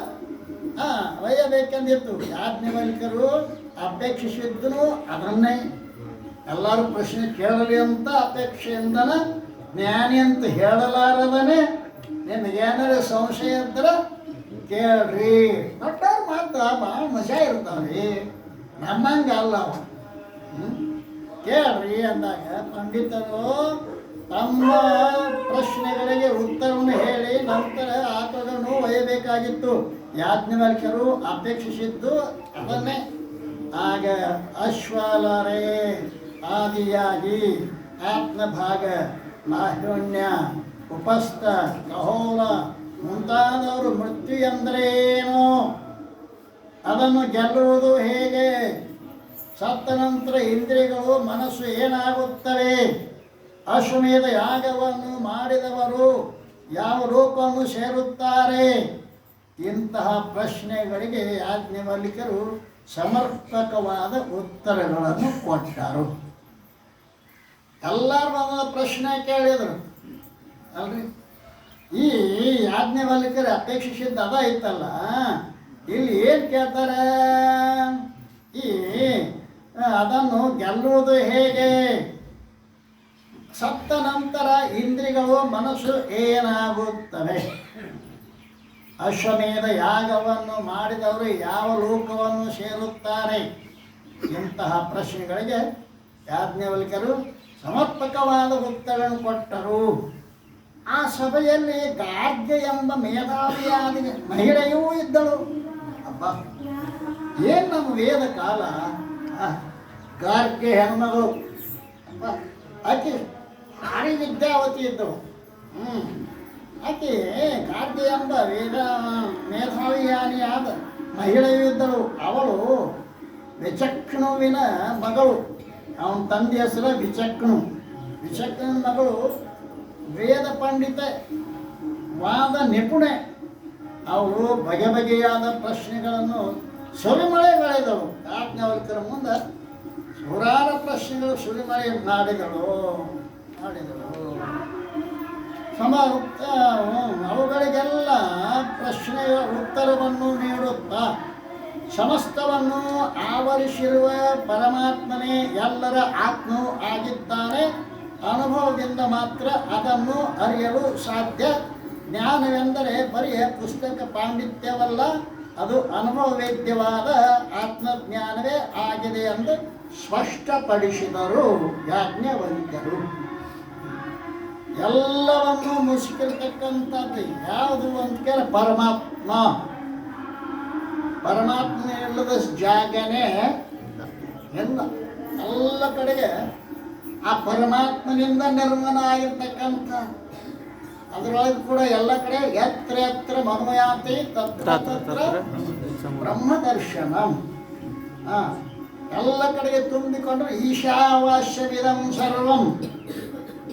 ಒಯ್ಯಬೇಕೆಂದಿತ್ತು. ಯಾಜ್ಞವಲ್ಕ್ಯರು ಅಪೇಕ್ಷಿಸಿದ್ದನು ಅದನ್ನೇ. ಎಲ್ಲರೂ ಪ್ರಶ್ನೆ ಕೇಳಲಿ ಅಂತ ಅಪೇಕ್ಷೆಯಿಂದನ ಜ್ಞಾನಿ ಅಂತ ಹೇಳಲಾರದನೆ ನಿಮಗೇನಾದ್ರು ಸಂಶಯ ಇದ್ರೆ ಕೇಳ್ರಿ. ದೊಡ್ಡವ್ರ ಮಾತು ಭಾಳ ಮಜಾ ಇರ್ತಾವ್ರಿ, ನಮ್ಮಂಗೆ ಅಲ್ಲ ಅವ. ಕೇಳ್ರಿ ಅಂದಾಗ ಪಂಡಿತರು ತಮ್ಮ ಪ್ರಶ್ನೆಗಳಿಗೆ ಉತ್ತರವನ್ನು ಹೇಳಿ ನಂತರ ಆಕಳನ್ನು ಒಯ್ಯಬೇಕಾಗಿತ್ತು. ಯಾಜ್ಞವಲ್ಕ್ಯರು ಅಪೇಕ್ಷಿಸಿದ್ದು ಅದನ್ನೇ. ಆಗ ಅಶ್ವಾಲರೇ ಆದಿಯಾಗಿ ಆತ್ಮಭಾಗ, ಮಾಹಿಣ್ಯ, ಉಪಸ್ಥ, ಕಹೋಲ ಮುಂತಾದವರು ಮೃತ್ಯು ಎಂದರೇನು, ಅದನ್ನು ಗೆಲ್ಲುವುದು ಹೇಗೆ, ಸತ್ತ ನಂತರ ಇಂದ್ರಿಯಗಳು ಮನಸ್ಸು ಏನಾಗುತ್ತವೆ, ಅಶ್ವಮೇಧ ಯಾಗವನ್ನು ಮಾಡಿದವರು ಯಾವ ಲೋಕವನ್ನು ಸೇರುತ್ತಾರೆ, ಇಂತಹ ಪ್ರಶ್ನೆಗಳಿಗೆ ಯಾಜ್ಞವಲ್ಕ್ಯರು ಸಮರ್ಪಕವಾದ ಉತ್ತರಗಳನ್ನು ಕೊಟ್ಟರು. ಎಲ್ಲರೂ ಬಂದ ಪ್ರಶ್ನೆ ಕೇಳಿದರು ಅಲ್ರಿ. ಈ ಯಾಜ್ಞವಲ್ಕ್ಯರು ಅಪೇಕ್ಷಿಸಿದ್ದು ಅದ ಇತ್ತಲ್ಲ, ಇಲ್ಲಿ ಏನು ಕೇಳ್ತಾರೆ? ಈ ಅದನ್ನು ಗೆಲ್ಲುವುದು ಹೇಗೆ, ಸತ್ತ ನಂತರ ಇಂದ್ರಿಯಗಳು ಮನಸ್ಸು ಏನಾಗುತ್ತವೆ, ಅಶ್ವಮೇಧ ಯಾಗವನ್ನು ಮಾಡಿದವರು ಯಾವ ಲೋಕವನ್ನು ಸೇರುತ್ತಾರೆ, ಇಂತಹ ಪ್ರಶ್ನೆಗಳಿಗೆ ಯಾಜ್ಞವಲ್ಕ್ಯರು ಸಮರ್ಪಕವಾದ ಉತ್ತರವನ್ನು ಕೊಟ್ಟರು. ಆ ಸಭೆಯಲ್ಲಿ ಗಾರ್ಗ್ಯ ಎಂಬ ಮೇಧಾವಿಯಾದ ಮಹಿಳೆಯೂ ಇದ್ದಳು. ಅಬ್ಬ, ಏನು ನಮ್ಮ ವೇದ ಕಾಲ! ಗಾರ್ಗ್ಯ ಹೆಣ್ಮಗಳು, ಅಬ್ಬ, ಆಕೆ ಭಾರಿ ವಿದ್ಯಾವತಿ ಇದ್ದಳು. ಆಕೆ ಗಾರ್ಗ್ಯ ಎಂಬ ಮೇಧಾವಿಯಾನಿಯಾದ ಮಹಿಳೆಯೂ ಇದ್ದಳು. ಅವಳು ವಿಚಕ್ಷಣುವಿನ ಮಗಳು. ಅವನ ತಂದೆ ಹೆಸರು ವಿಚಕ್ಷಣು. ವಿಚಕ್ಷಣನ ಮಗಳು ವೇದ ಪಂಡಿತೆ, ವಾದ ನಿಪುಣೆ. ಅವಳು ಬಗೆ ಬಗೆಯಾದ ಪ್ರಶ್ನೆಗಳನ್ನು ಸುರಿಮಳೆಗಳೆದಳು. ಯಾಜ್ಞವಲ್ಕ್ಯರ ಮುಂದೆ ನೂರಾರು ಪ್ರಶ್ನೆಗಳು ಸುರಿಮಳೆ ಮಾಡಿದಳು. ಅವುಗಳಿಗೆಲ್ಲ ಪ್ರಶ್ನೆಯ ಉತ್ತರವನ್ನು ನೀಡುತ್ತಾ ಸಮಸ್ತವನ್ನು ಆವರಿಸಿರುವ ಪರಮಾತ್ಮನೇ ಎಲ್ಲರ ಆತ್ಮವು ಆಗಿದ್ದಾನೆ. ಅನುಭವದಿಂದ ಮಾತ್ರ ಅದನ್ನು ಅರಿಯಲು ಸಾಧ್ಯ. ಜ್ಞಾನವೆಂದರೆ ಬರೀ ಪುಸ್ತಕ ಪಾಂಡಿತ್ಯವಲ್ಲ, ಅದು ಅನುಭವವೇದ್ಯವಾದ ಆತ್ಮಜ್ಞಾನವೇ ಆಗಿದೆ ಎಂದು ಸ್ಪಷ್ಟಪಡಿಸಿದರು ಯಾಜ್ಞವಲ್ಕ್ಯರು. ಎಲ್ಲವನ್ನು ಮುಸುಕಿರ್ತಕ್ಕಂಥದ್ದು ಯಾವುದು ಅಂತ ಕೇಳಿ ಪರಮಾತ್ಮ. ಪರಮಾತ್ಮ ಇಲ್ಲದ ಜಾಗನೇ ಎಲ್ಲ ಕಡೆಗೆ ಆ ಪರಮಾತ್ಮನಿಂದ ನಿರ್ಮಾಣ ಆಗಿರ್ತಕ್ಕಂಥ ಅದರೊಳಗೆ ಕೂಡ ಎಲ್ಲ ಕಡೆ ಯತ್ರ ಯತ್ರ ಮನೋಯಾತಿ ತತ್ರ ತತ್ರ ಬ್ರಹ್ಮ ದರ್ಶನಂ. ಎಲ್ಲ ಕಡೆಗೆ ತುಂಬಿಕೊಂಡ್ರೆ ಈಶಾವಾಸ್ಯವಿದಂ ಸರ್ವಂ.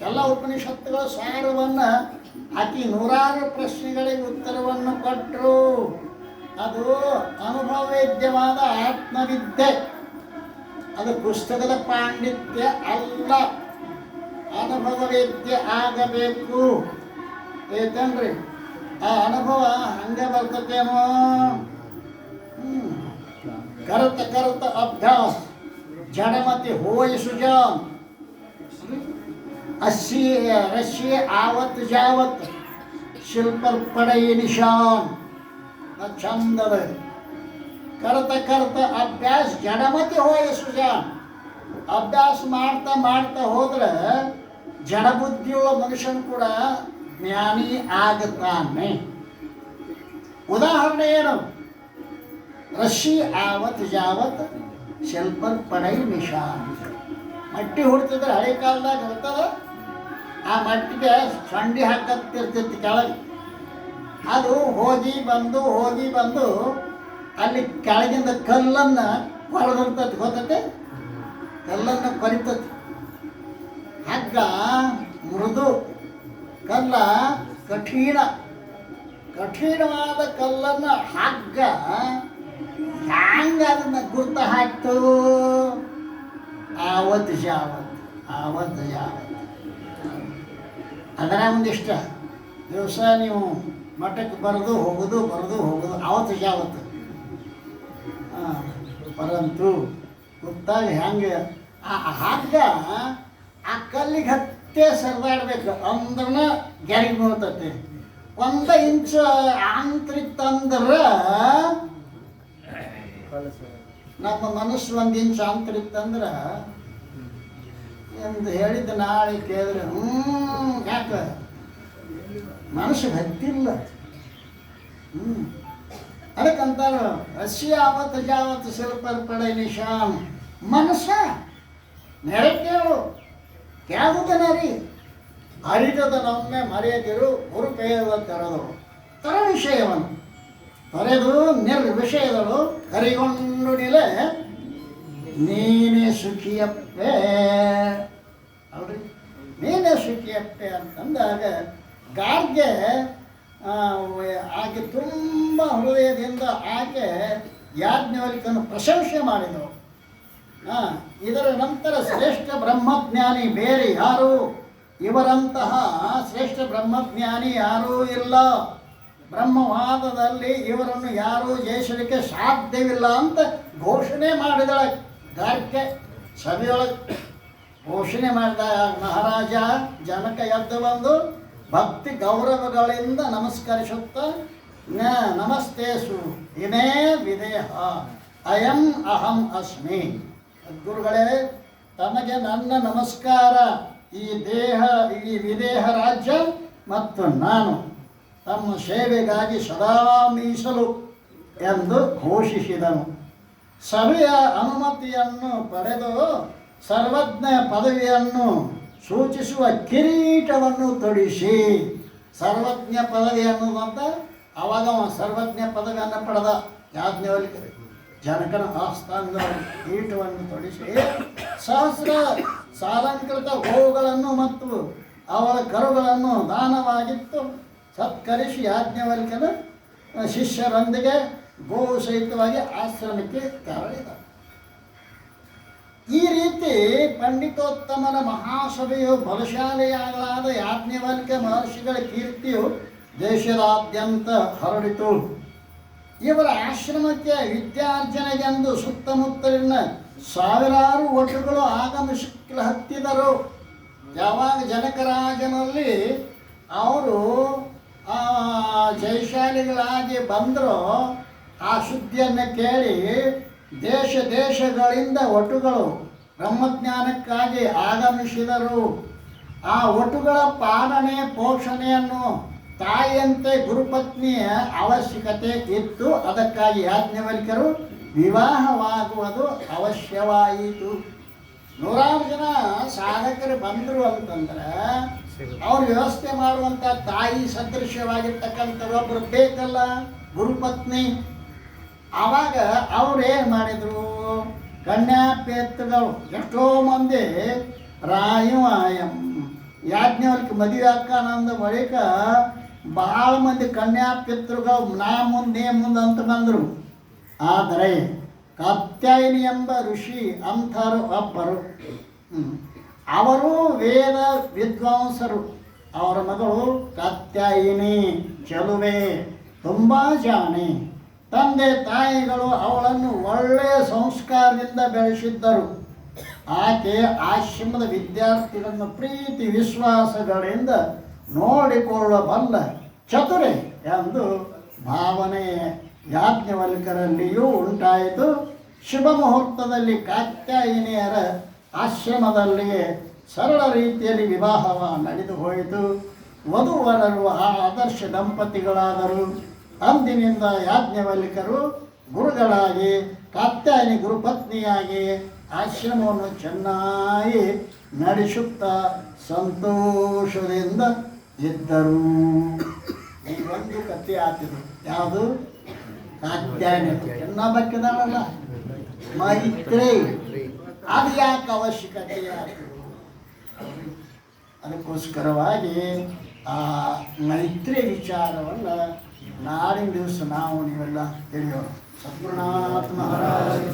ಎಲ್ಲ ಉಪನಿಷತ್ತುಗಳ ಸಾರವನ್ನು ಹಾಕಿ ನೂರಾರು ಪ್ರಶ್ನೆಗಳಿಗೆ ಉತ್ತರವನ್ನು ಕೊಟ್ಟರು. ಅದು ಅನುಭವವೇದ್ಯವಾದ ಆತ್ಮವಿದ್ಯೆ. ಅದು ಪುಸ್ತಕದ ಪಾಂಡಿತ್ಯ ಅಲ್ಲ, ಅನುಭವವೇದ್ಯ ಆಗಬೇಕು. ಏಕಂದ್ರಿ ಆ ಅನುಭವ ಹಂಗೆ ಬರ್ತತೇನೋ. ಕರತ ಕರತ ಅಭ್ಯಾಸ ಜಡಮತಿ ಹೋಯ್ ಸುಜಾನ್ अस्सी रश्य आवत जावत शिल्पर पड़ई निशान. ಚಂದ ಕರ್ತ ಕರ್ತ ಅಭ್ಯಾಸ ಜಡಮತಿ ಹೋಯ ಸುಜಾನ್. ಅಭ್ಯಾಸ ಮಾಡ್ತಾ ಮಾಡ್ತಾ ಹೋದ್ರೆ ಜಡಬುದ್ಧಿಯುಳ್ಳ ಮನುಷ್ಯನು ಕೂಡ ಜ್ಞಾನಿ ಆಗುತ್ತಾನೆ. ಉದಾಹರಣೆ ಏನು? ರಶ್ಯ ಆವತ್ ಜಾವತ್ ಶಿಲ್ಪರ್ ಪಡೈ ನಿಶಾನ್. ಮಟ್ಟಿ ಹುಡ್ತಿದ್ರೆ ಹಳೆ ಕಾಲದಾಗ ಇರ್ತದ, ಆ ಮಟ್ಟಿಗೆ ಸಂಡಿ ಹಾಕತ್ತಿರ್ತೈತಿ ಕೆಳಗೆ. ಅದು ಹೋಗಿ ಬಂದು ಅಲ್ಲಿ ಕೆಳಗಿಂದ ಕಲ್ಲನ್ನು ಕೊರೆದಿರ್ತೈತಿ. ಗೊತ್ತೈತೆ? ಕಲ್ಲನ್ನು ಕೊರಿತೈತಿ. ಹಗ್ಗ ಮೃದು, ಕಲ್ಲ ಕಠಿಣವಾದ ಕಲ್ಲನ್ನು ಹಗ್ಗ ಹ್ಯಾಂಗ ಅದನ್ನು ಗುರ್ತ ಹಾಕ್ತು? ಆವತ್ತು ಜಾವತ್ತು ಅದರ ಒಂದಿಷ್ಟ ದಿವಸ ನೀವು ಮಠಕ್ಕೆ ಬರೋದು ಹೋಗೋದು ಆವತ್ತು ಜಾವತ್ತು. ಪರಂತು ಗೊತ್ತಾಗ ಹೆಂಗೆ ಆ ಹಗ್ಗ ಆ ಕಲ್ಲಿಗೆ ಹತ್ತೆ ಸರಿದಾಡ್ಬೇಕು ಅಂದ್ರೆ ಗ್ಯಾರಿಗೆ ಬೀಳ್ತೈತಿ. 1 ಇಂಚು ಆಂತರಿತ್ತಂದ್ರೆ ನಮ್ಮ ಮನಸ್ಸು 1 ಇಂಚ್ ಆಂತರಿತ್ತಂದ್ರೆ ಎಂದು ಹೇಳಿದ್ದು ನಾಳೆ ಕೇಳಿದ್ರೆ ಯಾಕೆ ಮನಸ್ಸು ಹತ್ತಿಲ್ಲ. ಅದಕ್ಕಂತಾರ ರಶ್ಯ ಆವತ್ತು ಜಾವತ್ತು ಶಿಲ್ಪರ್ ಪಡೈ ನಿಶಾನ್. ಮನಸ್ಸ ನೆರೆ ಕೇಳು ಕೇಳುವುದನ ರೀ ಅರಿತದ ನೊಮ್ಮೆ ಮರೆಯದಿರು ಗುರುಪೇದ ತೆರೆದು ತರ ವಿಷಯವನ್ನು ತೊರೆದು ನಿರ್ವಿಷಯದಳು ಕರಿಗೊಂಡು ನಿಲೆ ನೀನೇ ಸುಖಿಯಪ್ಪೆ. ಅಲ್ರಿ, ನೀನೇ ಸುಖಿಯಪ್ಪೆ ಅಂತಂದಾಗ ಗಾರ್ಗೆ ಆಕೆ ತುಂಬ ಹೃದಯದಿಂದ ಆಕೆ ಯಾಜ್ಞವಲ್ಕ್ಯನ ಪ್ರಶಂಸೆ ಮಾಡಿದಳು. ಇದರ ನಂತರ ಶ್ರೇಷ್ಠ ಬ್ರಹ್ಮಜ್ಞಾನಿ ಬೇರೆ ಯಾರು, ಇವರಂತಹ ಶ್ರೇಷ್ಠ ಬ್ರಹ್ಮಜ್ಞಾನಿ ಯಾರೂ ಇಲ್ಲ. ಬ್ರಹ್ಮವಾದದಲ್ಲಿ ಇವರನ್ನು ಯಾರೂ ಜಯಿಸಲಿಕ್ಕೆ ಸಾಧ್ಯವಿಲ್ಲ ಅಂತ ಘೋಷಣೆ ಮಾಡಿದಳ. ಗಾರ್ಗೆ ಸಭೆಯೊಳಗೆ ಘೋಷಣೆ ಮಾಡಿದ ಮಹಾರಾಜ ಜನಕ ಎದ್ದು ಬಂದು ಭಕ್ತಿ ಗೌರವಗಳಿಂದ ನಮಸ್ಕರಿಸುತ್ತಾ ನಮಸ್ತೇಸು ಇಮೇ ವಿದೇಹ ಅಯಂ ಅಹಂ ಅಸ್ಮಿ. ಗುರುಗಳೇ, ತಮಗೆ ನನ್ನ ನಮಸ್ಕಾರ. ಈ ವಿದೇಹ ರಾಜ್ಯ ಮತ್ತು ನಾನು ತಮ್ಮ ಸೇವೆಗಾಗಿ ಸದಾ ಮೀಸಲು ಎಂದು ಘೋಷಿಸಿದನು. ಸಭೆಯ ಅನುಮತಿಯನ್ನು ಪಡೆದು ಸರ್ವಜ್ಞ ಪದವಿಯನ್ನು ಸೂಚಿಸುವ ಕಿರೀಟವನ್ನು ತೊಡಿಸಿ, ಸರ್ವಜ್ಞ ಪದವಿ ಅನ್ನೋದಂತ ಅವಾಗ ಸರ್ವಜ್ಞ ಪದವಿಯನ್ನು ಪಡೆದ ಯಾಜ್ಞವಲ್ಕ್ಯ ಜನಕನ ಆಸ್ಥಾನದ ಕಿರೀಟವನ್ನು ತೊಡಿಸಿ ಸಹಸ್ರ ಸಾಲಂಕೃತ ಗೋವುಗಳನ್ನು ಮತ್ತು ಅವಳ ಕರುಗಳನ್ನು ದಾನವಾಗಿತ್ತು ಸತ್ಕರಿಸಿ ಯಾಜ್ಞವಲ್ಕ್ಯನ ಶಿಷ್ಯರೊಂದಿಗೆ ಗೋವು ಸಹಿತವಾಗಿ ಆಶ್ರಮಕ್ಕೆ ತೆರಳಿದ. ಈ ರೀತಿ ಪಂಡಿತೋತ್ತಮನ ಮಹಾಸಭೆಯು ಬಲಶಾಲಿಯಾಗಲಾದ ಯಾಜ್ಞವಲ್ಕ್ಯ ಮಹರ್ಷಿಗಳ ಕೀರ್ತಿಯು ದೇಶದಾದ್ಯಂತ ಹರಡಿತು. ಇವರ ಆಶ್ರಮಕ್ಕೆ ವಿದ್ಯಾರ್ಜನೆಗೆಂದು ಸುತ್ತಮುತ್ತಲಿನ ಸಾವಿರಾರು ಒಟುಗಳು ಆಗಮಿಸಲು ಹತ್ತಿದರು. ಯಾವಾಗ ಜನಕರಾಜನಲ್ಲಿ ಅವರು ಜಯಶಾಲಿಗಳಾಗಿ ಬಂದರೋ ಆ ಸುದ್ದಿಯನ್ನು ಕೇಳಿ ದೇಶ ದೇಶಗಳಿಂದ ಒಟುಗಳು ಬ್ರಹ್ಮಜ್ಞಾನಕ್ಕಾಗಿ ಆಗಮಿಸಿದರು. ಆ ಒಟುಗಳ ಪಾಲನೆ ಪೋಷಣೆಯನ್ನು ತಾಯಿಯಂತೆ ಗುರುಪತ್ನಿಯ ಅವಶ್ಯಕತೆ ಇತ್ತು. ಅದಕ್ಕಾಗಿ ಯಾಜ್ಞವಲ್ಕ್ಯರು ವಿವಾಹವಾಗುವುದು ಅವಶ್ಯವಾಯಿತು. ನೂರಾರು ಜನ ಸಾಧಕರು ಬಂದರು ಅಂತಂದ್ರೆ ಅವ್ರು ವ್ಯವಸ್ಥೆ ಮಾಡುವಂಥ ತಾಯಿ ಸದೃಶ್ಯವಾಗಿರ್ತಕ್ಕಂಥ ಒಬ್ಬರು ಬೇಕಲ್ಲ, ಗುರುಪತ್ನಿ. ಆವಾಗ ಅವ್ರು ಏನು ಮಾಡಿದರು, ಕನ್ಯಾಪೇತ್ರಗಳು ಎಷ್ಟೋ ಮಂದಿ ರಾಯವಾಯಂ ಯಾಜ್ಞವಲ್ಕ್ಯ ಮದುವೆ ಅಕ್ಕನಂದ ಬಳಿಕ ಭಾಳ ಮಂದಿ ಕನ್ಯಾಪಿತೃಗಳು ನಾ ಮುಂದೆ ಅಂತ ಬಂದರು. ಆದರೆ ಕಾತ್ಯಾಯಿನಿ ಎಂಬ ಋಷಿ ಅಂಥರು ಒಬ್ಬರು. ಅವರು ವೇದ ವಿದ್ವಾಂಸರು. ಅವರ ಮಗಳು ಕಾತ್ಯಾಯಿನಿ ಚೆಲುವೆ, ತುಂಬ ಜಾಣೆ. ತಂದೆ ತಾಯಿಗಳು ಅವಳನ್ನು ಒಳ್ಳೆಯ ಸಂಸ್ಕಾರದಿಂದ ಬೆಳೆಸಿದ್ದರು. ಆಕೆ ಆಶ್ರಮದ ವಿದ್ಯಾರ್ಥಿಗಳನ್ನು ಪ್ರೀತಿ ವಿಶ್ವಾಸಗಳಿಂದ ನೋಡಿಕೊಳ್ಳಬಲ್ಲ ಚತುರೆ ಎಂದು ಭಾವನೆ ಯಾಜ್ಞವಲ್ಕ್ಯರಲ್ಲಿಯೂ ಉಂಟಾಯಿತು. ಶುಭ ಮುಹೂರ್ತದಲ್ಲಿ ಕಾತ್ಯಾಯಿನಿಯರ ಆಶ್ರಮದಲ್ಲಿ ಸರಳ ರೀತಿಯಲ್ಲಿ ವಿವಾಹವ ನಡೆದು ಹೋಯಿತು. ವಧುವರರು ಆದರ್ಶ ದಂಪತಿಗಳಾದರು. ಅಂದಿನಿಂದ ಯಾಜ್ಞವಲ್ಕ್ಯರು ಗುರುಗಳಾಗಿ, ಕಾತ್ಯಾಯಿನಿ ಗುರುಪತ್ನಿಯಾಗಿ ಆಶ್ರಮವನ್ನು ಚೆನ್ನಾಗಿ ನಡೆಸುತ್ತಾ ಸಂತೋಷದಿಂದ ಇದ್ದರು. ಈ ಒಂದು ಕಥೆ ಆತಿದ್ರು. ಯಾವುದು? ಕಾತ್ಯಾಯಿನಿ. ಇನ್ನೊಬ್ಬಕ್ಕಿದಾಳಲ್ಲ ಮೈತ್ರಿ. ಅದು ಯಾಕೆ ಅವಶ್ಯಕತೆ ಆಯಿತು? ಅದಕ್ಕೋಸ್ಕರವಾಗಿ ಆ ಮೈತ್ರಿ ವಿಚಾರವನ್ನು ನಾಳಿನ ದಿವಸ ನಾವು ನೀವೆಲ್ಲ ತಿಳಿಯೋಣ. ಸದ್ಗುರುನಾಥ ಮಹಾರಾಜ್